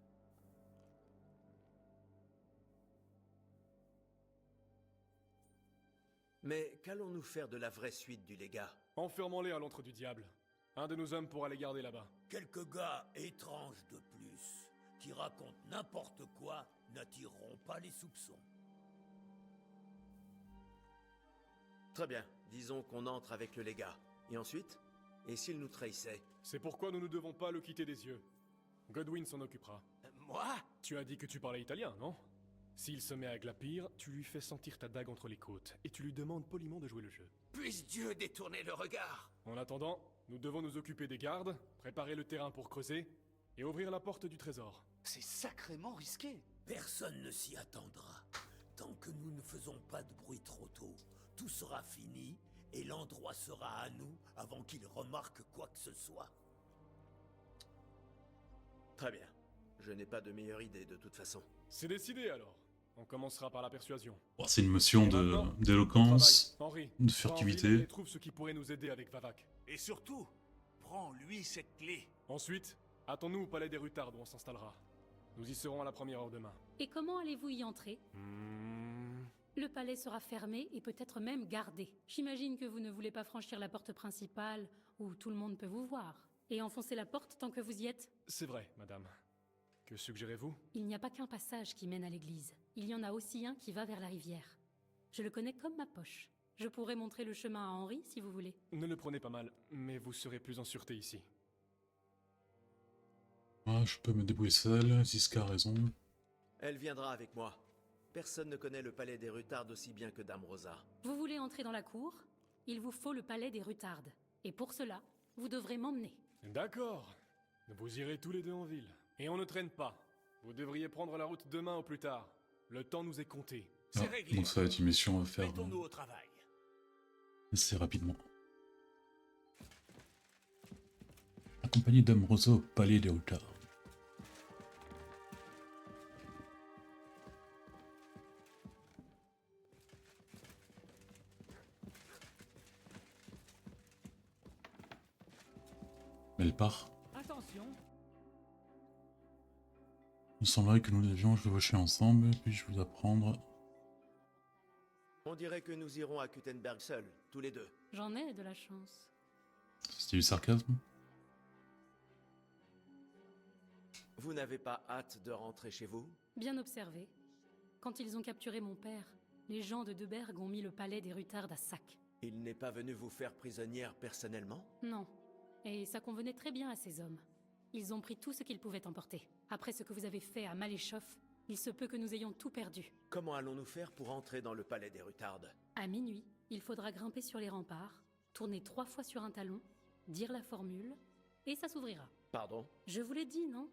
B: Mais qu'allons-nous faire de la vraie suite du légat?
D: Enfermons-les à l'antre du diable. Un de nos hommes pourra les garder là-bas.
F: Quelques gars étranges de plus, qui racontent n'importe quoi, n'attireront pas les soupçons.
B: Très bien, disons qu'on entre avec le légat. Et ensuite? Et s'il nous trahissait?
D: C'est pourquoi nous ne devons pas le quitter des yeux. Godwin s'en occupera.
I: Moi?
D: Tu as dit que tu parlais italien, non? S'il se met à glapir, tu lui fais sentir ta dague entre les côtes, et tu lui demandes poliment de jouer le jeu.
I: Puisse Dieu détourner le regard!
D: En attendant, nous devons nous occuper des gardes, préparer le terrain pour creuser, et ouvrir la porte du trésor.
B: C'est sacrément risqué.
F: Personne ne s'y attendra. Tant que nous ne faisons pas de bruit trop tôt, tout sera fini, et l'endroit sera à nous avant qu'ils remarquent quoi que ce soit.
B: Très bien. Je n'ai pas de meilleure idée de toute façon.
D: C'est décidé alors. On commencera par la persuasion.
A: Bon, c'est une motion
D: Et maintenant,
A: d'éloquence,
D: Henri,
A: de
D: va en
A: furtivité.
D: ville et trouve ce qui pourrait nous aider avec Vavak.
H: Et surtout, prends-lui cette clé.
D: Ensuite, attends-nous au palais des Rutards où on s'installera. Nous y serons à la première heure demain.
G: Et comment allez-vous y entrer? Le palais sera fermé et peut-être même gardé. J'imagine que vous ne voulez pas franchir la porte principale où tout le monde peut vous voir. Et enfoncer la porte tant que vous y êtes?
D: C'est vrai, madame. Que suggérez-vous?
G: Il n'y a pas qu'un passage qui mène à l'église. Il y en a aussi un qui va vers la rivière. Je le connais comme ma poche. Je pourrais montrer le chemin à Henri si vous voulez.
D: Ne le prenez pas mal, mais vous serez plus en sûreté ici.
A: Ah, je peux me débrouiller seul, Ziska a raison.
B: Elle viendra avec moi. Personne ne connaît le palais des Rutards aussi bien que Dame Rosa.
G: Vous voulez entrer dans la cour? Il vous faut le palais des Rutards. Et pour cela, vous devrez m'emmener.
D: D'accord. Vous irez tous les deux en ville. Et on ne traîne pas. Vous devriez prendre la route demain au plus tard. Le temps nous est compté.
H: C'est
A: Ah,
H: réglé.
A: donc ça va être une mission à faire
H: Mettons-nous au travail.
A: assez rapidement. Accompagné Dame Rosa au palais des Rutards. Elle part.
J: Attention.
A: Il semblerait que nous devions chevaucher ensemble, puis-je vous apprendre...
B: On dirait que nous irons à Kuttenberg seuls, tous les deux.
G: J'en ai de la chance.
A: C'était du sarcasme?
B: Vous n'avez pas hâte de rentrer chez vous?
G: Bien observé. Quand ils ont capturé mon père, les gens de Deberg ont mis le palais des Rutards à sac.
B: Il n'est pas venu vous faire prisonnière personnellement?
G: Non. Et ça convenait très bien à ces hommes. Ils ont pris tout ce qu'ils pouvaient emporter. Après ce que vous avez fait à Maléchoff, il se peut que nous ayons tout perdu.
B: Comment allons-nous faire pour entrer dans le palais des Rutards?
G: À minuit, il faudra grimper sur les remparts, tourner 3 fois sur un talon, dire la formule, et ça s'ouvrira.
B: Pardon?
G: Je vous l'ai dit, non?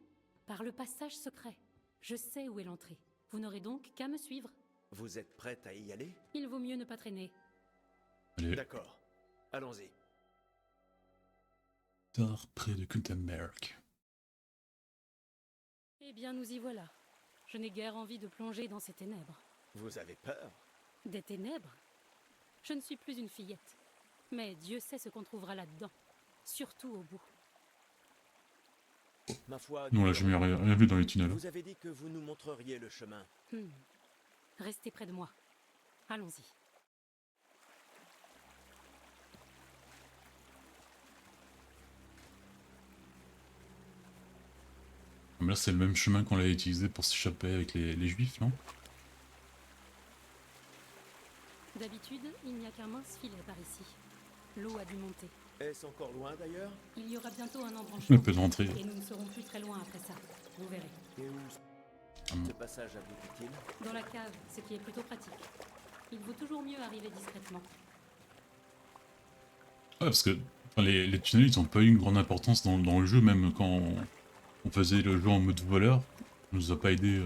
G: Par le passage secret. Je sais où est l'entrée. Vous n'aurez donc qu'à me suivre.
B: Vous êtes prête à y aller?
G: Il vaut mieux ne pas traîner.
A: Allez,
B: D'accord. Allons-y.
A: tard près de Kuttenberg.
G: Eh bien, nous y voilà. Je n'ai guère envie de plonger dans ces ténèbres.
B: Vous avez peur?
G: Des ténèbres? Je ne suis plus une fillette. Mais Dieu sait ce qu'on trouvera là-dedans. Surtout au bout.
B: Ma foi...
A: Non, là, je n'ai rien vu dans les tunnels.
B: Vous avez dit que vous nous montreriez le chemin.
G: Restez près de moi. Allons-y.
A: Mais là, c'est le même chemin qu'on avait utilisé pour s'échapper avec les juifs, non?
G: D'habitude, il n'y a qu'un mince filet par ici. L'eau a dû monter.
B: Est-ce encore loin d'ailleurs?
G: Il y aura bientôt un
A: On
G: embranchement.
A: peut rentrer.
G: Et nous ne serons plus très loin après ça. Vous verrez.
B: Et où ce passage aboutit-il?
G: Dans la cave, ce qui est plutôt pratique. Il vaut toujours mieux arriver discrètement.
A: Ouais, parce que enfin, les tunnels, ils n'ont pas eu une grande importance dans le jeu, même quand on faisait le jeu en mode voleur. Ça nous a pas aidé.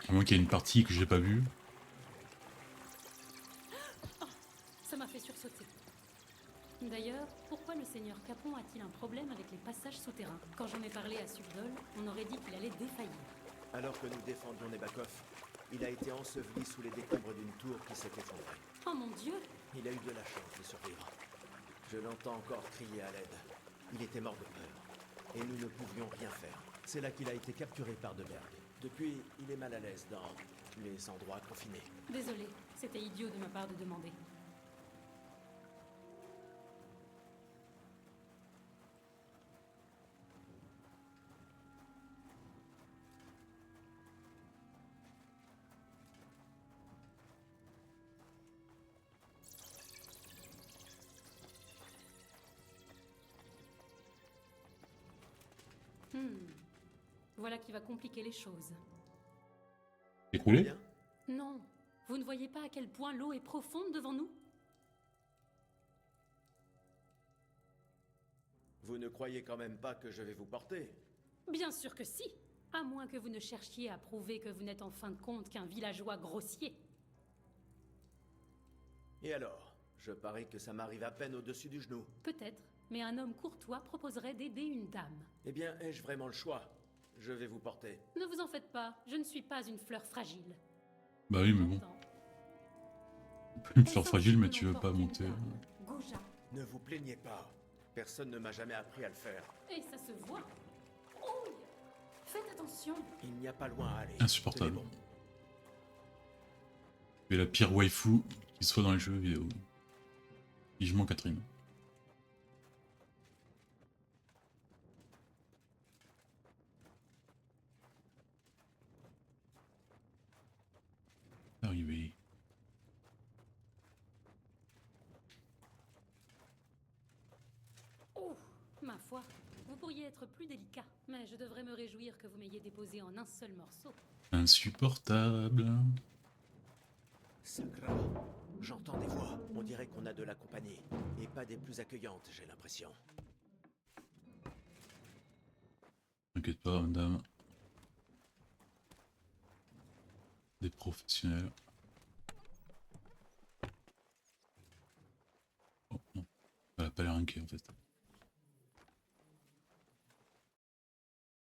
A: À moins qu'il y ait une partie que j'ai pas vue.
G: Ça m'a fait sursauter. D'ailleurs, pourquoi le seigneur Capon a-t-il un problème avec les passages souterrains? Quand j'en ai parlé à Subdol, on aurait dit qu'il allait défaillir.
B: Alors que nous défendions Nebakov, il a été enseveli sous les décombres d'une tour qui s'est effondrée.
G: Oh mon Dieu!
B: Il a eu de la chance de survivre. Je l'entends encore crier à l'aide. Il était mort de peur. Et nous ne pouvions rien faire. C'est là qu'il a été capturé par Deberg.
C: Depuis, il est mal à l'aise dans les endroits confinés.
G: Désolé, c'était idiot de ma part de demander. Voilà qui va compliquer les choses.
A: Écroulé?
C: Bien.
G: Non, vous ne voyez pas à quel point l'eau est profonde devant nous?
C: Vous ne croyez quand même pas que je vais vous porter?
G: Bien sûr que si, à moins que vous ne cherchiez à prouver que vous n'êtes en fin de compte qu'un villageois grossier.
C: Et alors? Je parie que ça m'arrive à peine au-dessus du genou.
G: Peut-être, mais un homme courtois proposerait d'aider une dame.
C: Eh bien, ai-je vraiment le choix? Je vais vous porter.
G: Ne vous en faites pas, je ne suis pas une fleur fragile.
A: Bah oui, mais bon.
G: Pourtant,
A: Une fleur fragile, mais tu veux pas monter.
G: Goja.
C: Ne vous plaignez pas. Personne ne m'a jamais appris à le faire.
G: Et ça se voit. Oh, faites attention.
C: Il n'y a pas loin à aller.
A: Insupportable.
C: Tenez bon.
A: Et la pire waifu qui soit dans les jeux vidéo. Vivement Catherine. Arrivé.
G: Oh, ma foi, vous pourriez être plus délicat. Mais je devrais me réjouir que vous m'ayez déposé en un seul morceau.
A: Insupportable.
C: Sakra. J'entends des voix. On dirait qu'on a de la compagnie. Et pas des plus accueillantes, j'ai l'impression.
A: T'inquiète pas, madame. Des professionnels. Oh non. Elle a pas l'air inquiet en fait.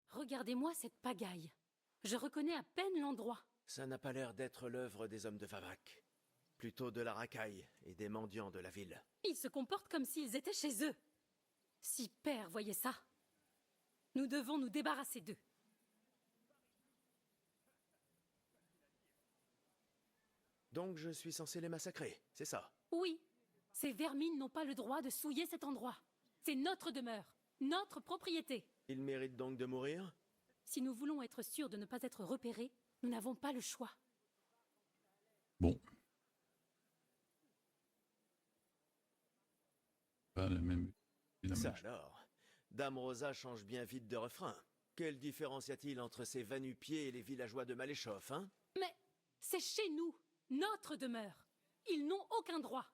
G: Regardez-moi cette pagaille. Je reconnais à peine l'endroit.
C: Ça n'a pas l'air d'être l'œuvre des hommes de Vavak. Plutôt de la racaille et des mendiants de la ville.
G: Ils se comportent comme s'ils étaient chez eux. Si Père voyait ça, nous devons nous débarrasser d'eux.
C: Donc je suis censé les massacrer, c'est ça?
G: Oui, ces vermines n'ont pas le droit de souiller cet endroit. C'est notre demeure, notre propriété.
C: Ils méritent donc de mourir?
G: Si nous voulons être sûrs de ne pas être repérés, nous n'avons pas le choix.
A: Bon. Pas la même.
C: Ça alors, Dame Rosa change bien vite de refrain. Quelle différence y a-t-il entre ces va-nu-pieds et les villageois de Maléchoff, hein?
G: Mais c'est chez nous, notre demeure. Ils n'ont aucun droit.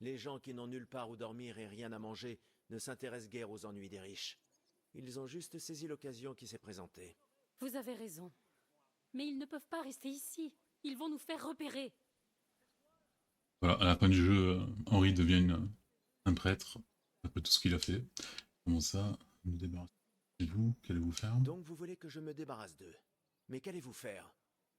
C: Les gens qui n'ont nulle part où dormir et rien à manger ne s'intéressent guère aux ennuis des riches. Ils ont juste saisi l'occasion qui s'est présentée.
G: Vous avez raison. Mais ils ne peuvent pas rester ici. Ils vont nous faire repérer.
A: Voilà, à la fin du jeu, Henri devient un prêtre. Un peu tout ce qu'il a fait. Comment ça, nous débarrasser de vous? Qu'allez-vous faire?
C: Donc vous voulez que je me débarrasse d'eux. Mais qu'allez-vous faire?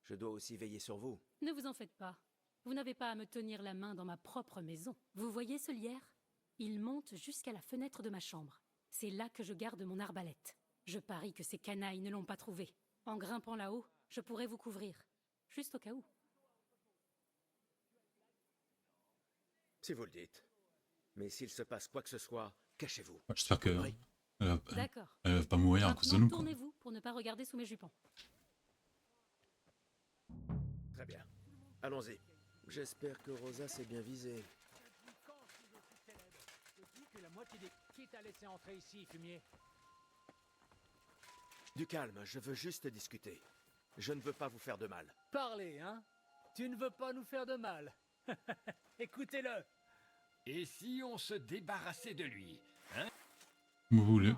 C: Je dois aussi veiller sur vous.
G: Ne vous en faites pas. Vous n'avez pas à me tenir la main dans ma propre maison. Vous voyez ce lierre? Il monte jusqu'à la fenêtre de ma chambre. C'est là que je garde mon arbalète. Je parie que ces canailles ne l'ont pas trouvé. En grimpant là-haut, je pourrais vous couvrir. Juste au cas où.
C: Si vous le dites. Mais s'il se passe quoi que ce soit, cachez-vous.
A: J'espère que
C: Oui.
G: D'accord.
A: elle va pas mourir à cause de
G: Maintenant,
A: nous. Quoi.
G: tournez-vous pour ne pas regarder sous mes jupons.
C: Très bien. Allons-y. J'espère que Rosa s'est bien visée. Du calme, je veux juste discuter. Je ne veux pas vous faire de mal.
J: Parlez, hein? Tu ne veux pas nous faire de mal. Écoutez-le.
I: Et si on se débarrassait de lui, hein?
A: Comme vous voulez.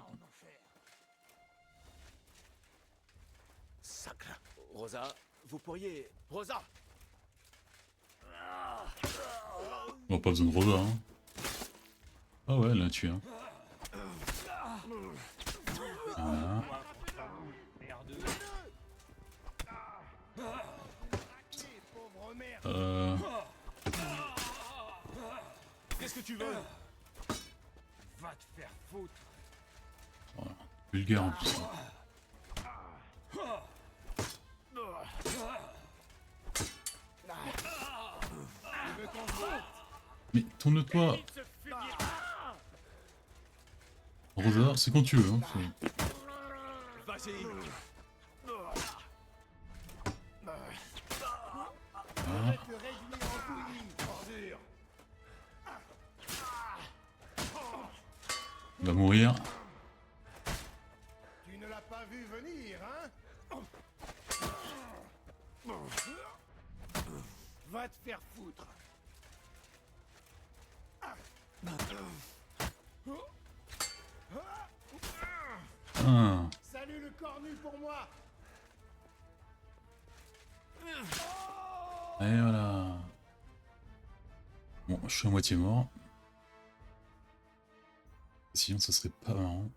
C: Sacre. Rosa, vous pourriez... Rosa!
A: On n'a pas besoin de Rosa. Hein. Ah ouais, elle l'a tué. Hein. Voilà.
H: Qu'est-ce que tu veux?
I: Va te faire foutre.
A: Voilà. Vulgaire en plus. Mais tourne-toi. Rosa, c'est quand tu veux. Hein.
C: Vas-y.
A: Ah. Il va mourir.
K: Tu ne l'as pas vu venir, hein? Va te faire foutre.
A: Ah.
K: Salut le cornu pour moi.
A: Et voilà. Bon, je suis à moitié mort. Sinon, ça serait pas marrant.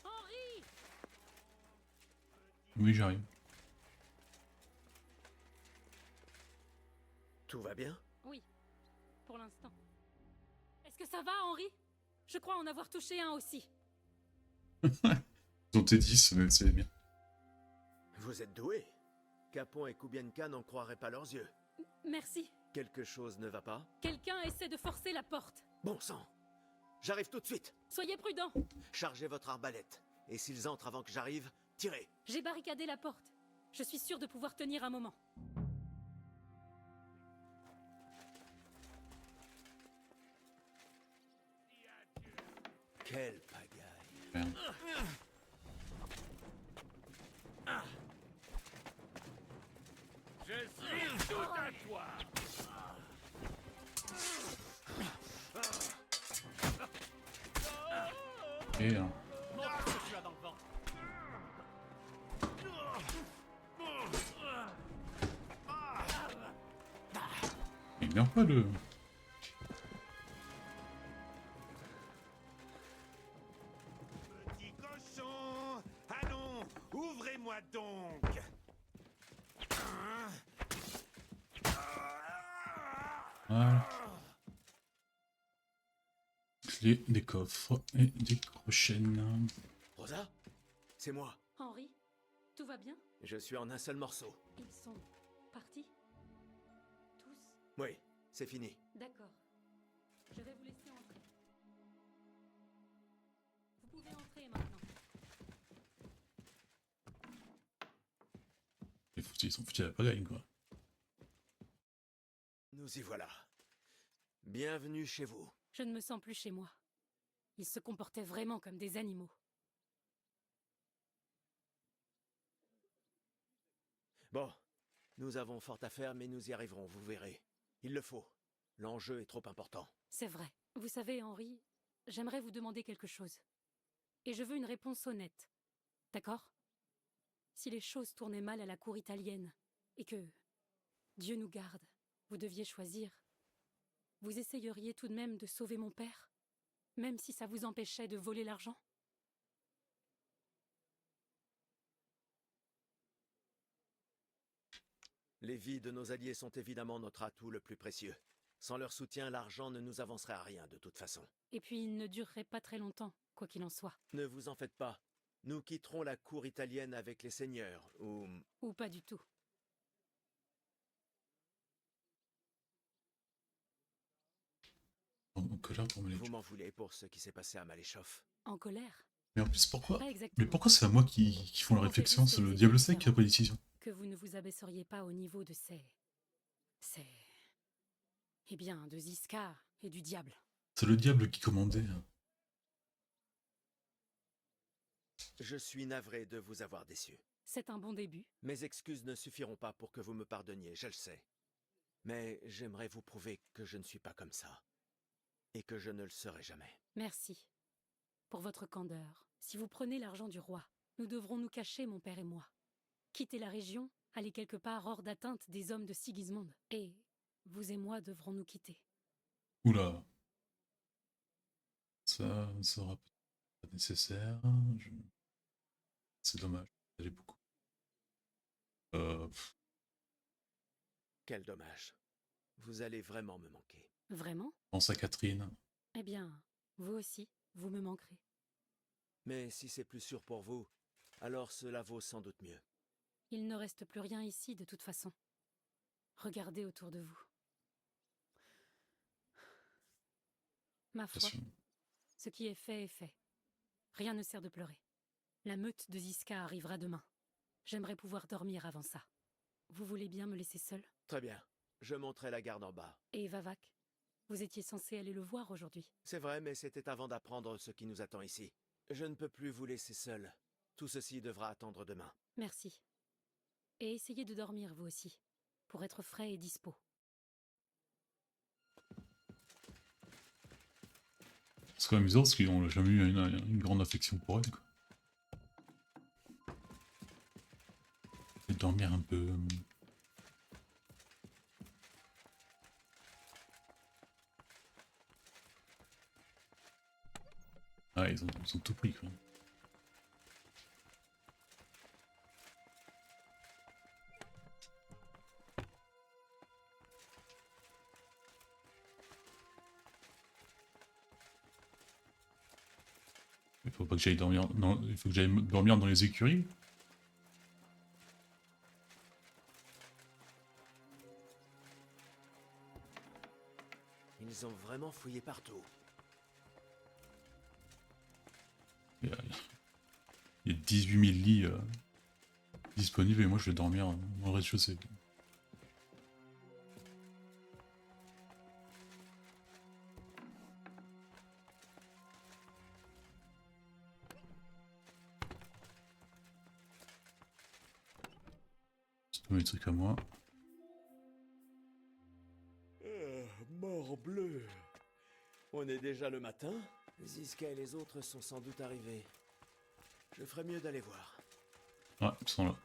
G: Henri!
A: Oui, j'arrive.
C: Tout va bien?
G: Oui, pour l'instant. Est-ce que ça va, Henri? Je crois en avoir touché un aussi.
A: Ils ont T10, mais c'est bien.
C: Vous êtes doué. Capon et Kubienka n'en croiraient pas leurs yeux.
G: Merci.
C: Quelque chose ne va pas?
G: Quelqu'un essaie de forcer la porte.
C: Bon sang. J'arrive tout de suite.
G: Soyez prudents.
C: Chargez votre arbalète. Et s'ils entrent avant que j'arrive, tirez.
G: J'ai barricadé la porte. Je suis sûre de pouvoir tenir un moment.
C: Quelle pagaille.
A: Merde.
H: Je suis tout à toi.
A: Et hein.
J: Montre ce que tu as dans le ventre.
A: Il meurt pas le.
F: Petit cochon! Allons, ouvrez-moi donc!
A: Voilà. Clé des coffres et des crochets.
C: Rosa? C'est moi.
G: Henri, tout va bien?
C: Je suis en un seul morceau.
G: Ils sont partis? Tous?
C: Oui, c'est fini.
G: D'accord. Je vais vous laisser entrer. Vous pouvez entrer maintenant.
A: Ils sont foutus à la pagaille, quoi.
C: Nous y voilà. Bienvenue chez vous.
G: Je ne me sens plus chez moi. Ils se comportaient vraiment comme des animaux.
C: Bon, nous avons fort à faire, mais nous y arriverons, vous verrez. Il le faut. L'enjeu est trop important.
G: C'est vrai. Vous savez, Henri, j'aimerais vous demander quelque chose. Et je veux une réponse honnête. D'accord? Si les choses tournaient mal à la cour italienne, et que, Dieu nous garde, vous deviez choisir, vous essayeriez tout de même de sauver mon père, même si ça vous empêchait de voler l'argent?
C: Les vies de nos alliés sont évidemment notre atout le plus précieux. Sans leur soutien, l'argent ne nous avancerait à rien de toute façon.
G: Et puis il ne durerait pas très longtemps, quoi qu'il en soit.
C: Ne vous en faites pas. Nous quitterons la cour italienne avec les seigneurs, ou...
G: Ou pas du tout.
A: En colère pour me les
C: Vous
A: tuer.
C: m'en voulez pour ce qui s'est passé à Maléchoff.
G: En colère?
A: Mais en plus, pourquoi?
G: Pas
A: Mais
G: exactement.
A: pourquoi c'est à moi qui font la
G: En fait,
A: réflexion?
G: c'est
A: C'est le
G: les
A: diable sec
G: différents.
A: qui a pris la décision.
G: Que vous ne vous abaisseriez pas au niveau de eh bien, de Ziska et du diable.
A: C'est le diable qui commandait.
C: Je suis navré de vous avoir déçu.
G: C'est un bon début.
C: Mes excuses ne suffiront pas pour que vous me pardonniez, je le sais. Mais j'aimerais vous prouver que je ne suis pas comme ça. Et que je ne le serai jamais.
G: Merci. Pour votre candeur. Si vous prenez l'argent du roi, nous devrons nous cacher, mon père et moi. Quitter la région, aller quelque part hors d'atteinte des hommes de Sigismond. Et vous et moi devrons nous quitter.
A: Oula. Ça sera pas nécessaire. C'est dommage. J'allais beaucoup.
C: Quel dommage. Vous allez vraiment me manquer.
G: Vraiment?
A: Pense à Catherine.
G: Eh bien, vous aussi, vous me manquerez.
C: Mais si c'est plus sûr pour vous, alors cela vaut sans doute mieux.
G: Il ne reste plus rien ici de toute façon. Regardez autour de vous. Ma foi, ce qui est fait est fait. Rien ne sert de pleurer. La meute de Ziska arrivera demain. J'aimerais pouvoir dormir avant ça. Vous voulez bien me laisser seule?
C: Très bien. Je monterai la garde en bas.
G: Et Vavak? Vous étiez censé aller le voir aujourd'hui.
C: C'est vrai, mais c'était avant d'apprendre ce qui nous attend ici. Je ne peux plus vous laisser seul. Tout ceci devra attendre demain.
G: Merci. Et essayez de dormir vous aussi, pour être frais et dispo.
A: C'est quand même bizarre parce qu'ils n'ont jamais eu une grande affection pour elle, quoi. Et dormir un peu. Ah, ils ont tout pris, quoi. Il faut pas que j'aille dormir. Non, il faut que j'aille dormir dans les écuries.
C: Ils ont vraiment fouillé partout.
A: Il y a 18 000 lits disponibles et moi je vais dormir dans le rez-de-chaussée. C'est pas mes trucs à moi.
C: Morbleu. On est déjà le matin? Ziska et les autres sont sans doute arrivés. Je ferais mieux d'aller voir.
A: Ouais, ils sont là.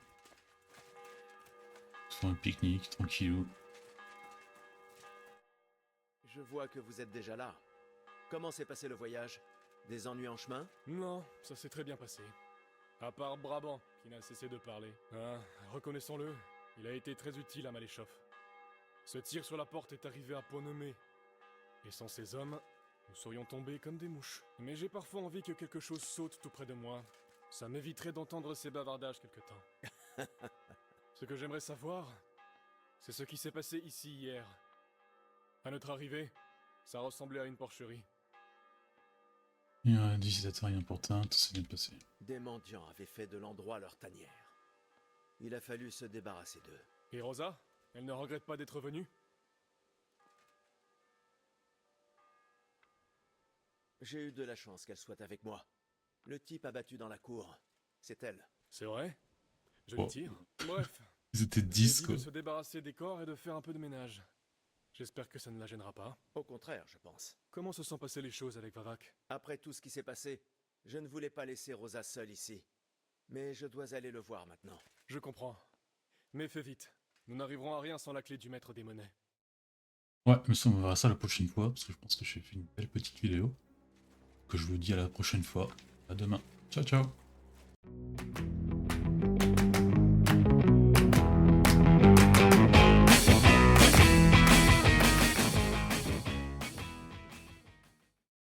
A: Ils font un pique-nique, tranquillou.
C: Je vois que vous êtes déjà là. Comment s'est passé le voyage? Des ennuis en chemin?
D: Non, ça s'est très bien passé. À part Brabant, qui n'a cessé de parler. Ah, reconnaissons-le, il a été très utile à Maléchoff. Ce tir sur la porte est arrivé à point nommé. Et sans ces hommes, nous serions tombés comme des mouches. Mais j'ai parfois envie que quelque chose saute tout près de moi. Ça m'éviterait d'entendre ces bavardages quelque temps. Ce que j'aimerais savoir, c'est ce qui s'est passé ici hier. À notre arrivée, ça ressemblait à une porcherie.
A: Il y a un visitateur important, tout s'est bien passé.
C: Des mendiants avaient fait de l'endroit leur tanière. Il a fallu se débarrasser d'eux.
D: Et Rosa? Elle ne regrette pas d'être venue?
C: J'ai eu de la chance qu'elle soit avec moi. Le type abattu dans la cour, c'est elle.
D: C'est vrai? Je le tire. Bref.
A: Ils étaient
D: Elle
A: 10,
D: dit
A: quoi.
D: de se débarrasser des corps et de faire un peu de ménage. J'espère que ça ne la gênera pas.
C: Au contraire, je pense.
D: Comment se sont passées les choses avec Vavak?
C: Après tout ce qui s'est passé, je ne voulais pas laisser Rosa seule ici. Mais je dois aller le voir maintenant.
D: Je comprends. Mais fais vite. Nous n'arriverons à rien sans la clé du maître des monnaies.
A: Ouais, mais ça, on verra ça la prochaine fois, parce que je pense que j'ai fait une belle petite vidéo. Que je vous dis à la prochaine fois. À demain. Ciao, ciao.